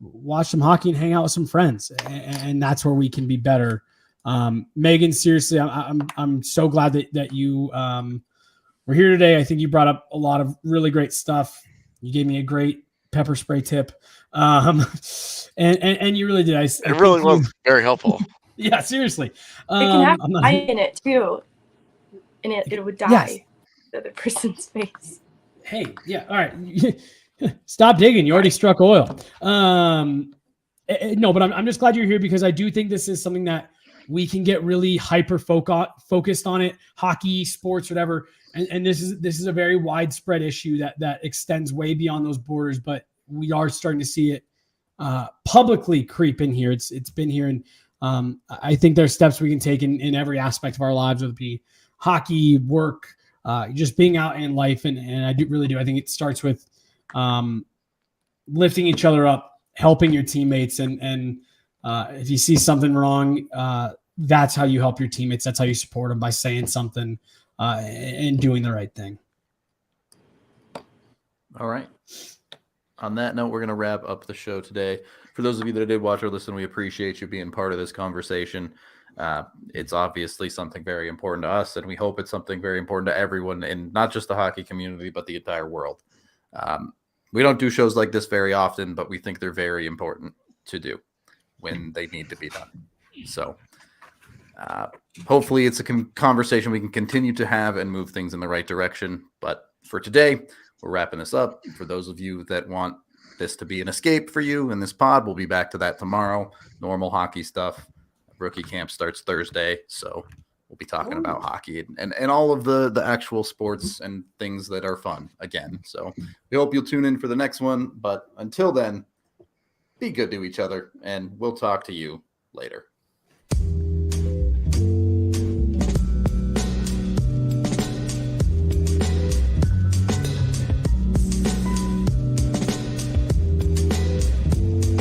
watch some hockey and hang out with some friends. And that's where we can be better. Megan, seriously, I'm so glad that you we're here today. I think you brought up a lot of really great stuff. You gave me a great pepper spray tip. And you really did. It really was very helpful. Yeah, seriously. It can have I'm not- dye in it too, and it would dye Yes. the other person's face. Hey, yeah, all right. Stop digging. You already struck oil. No, but I'm just glad you're here because I do think this is something that we can get really hyper focused on it. Hockey, sports, whatever. And this is a very widespread issue that extends way beyond those borders. But we are starting to see it publicly creep in here. It's been here, and I think there's steps we can take in every aspect of our lives, whether it be hockey, work, just being out in life. And I really do. I think it starts with lifting each other up, helping your teammates, and if you see something wrong, that's how you help your teammates. That's how you support them, by saying something and doing the right thing. All right. On that note, we're going to wrap up the show today. For those of you that did watch or listen, we appreciate you being part of this conversation. It's obviously something very important to us, and we hope it's something very important to everyone, and not just the hockey community, but the entire world. We don't do shows like this very often, but we think they're very important to do when they need to be done. So hopefully it's a conversation we can continue to have and move things in the right direction. But for today, we're wrapping this up. For those of you that want this to be an escape for you in this pod, we'll be back to that tomorrow. Normal hockey stuff. Rookie camp starts Thursday, so we'll be talking about hockey and all of the actual sports and things that are fun again. So we hope you'll tune in for the next one. But until then, be good to each other, and we'll talk to you later.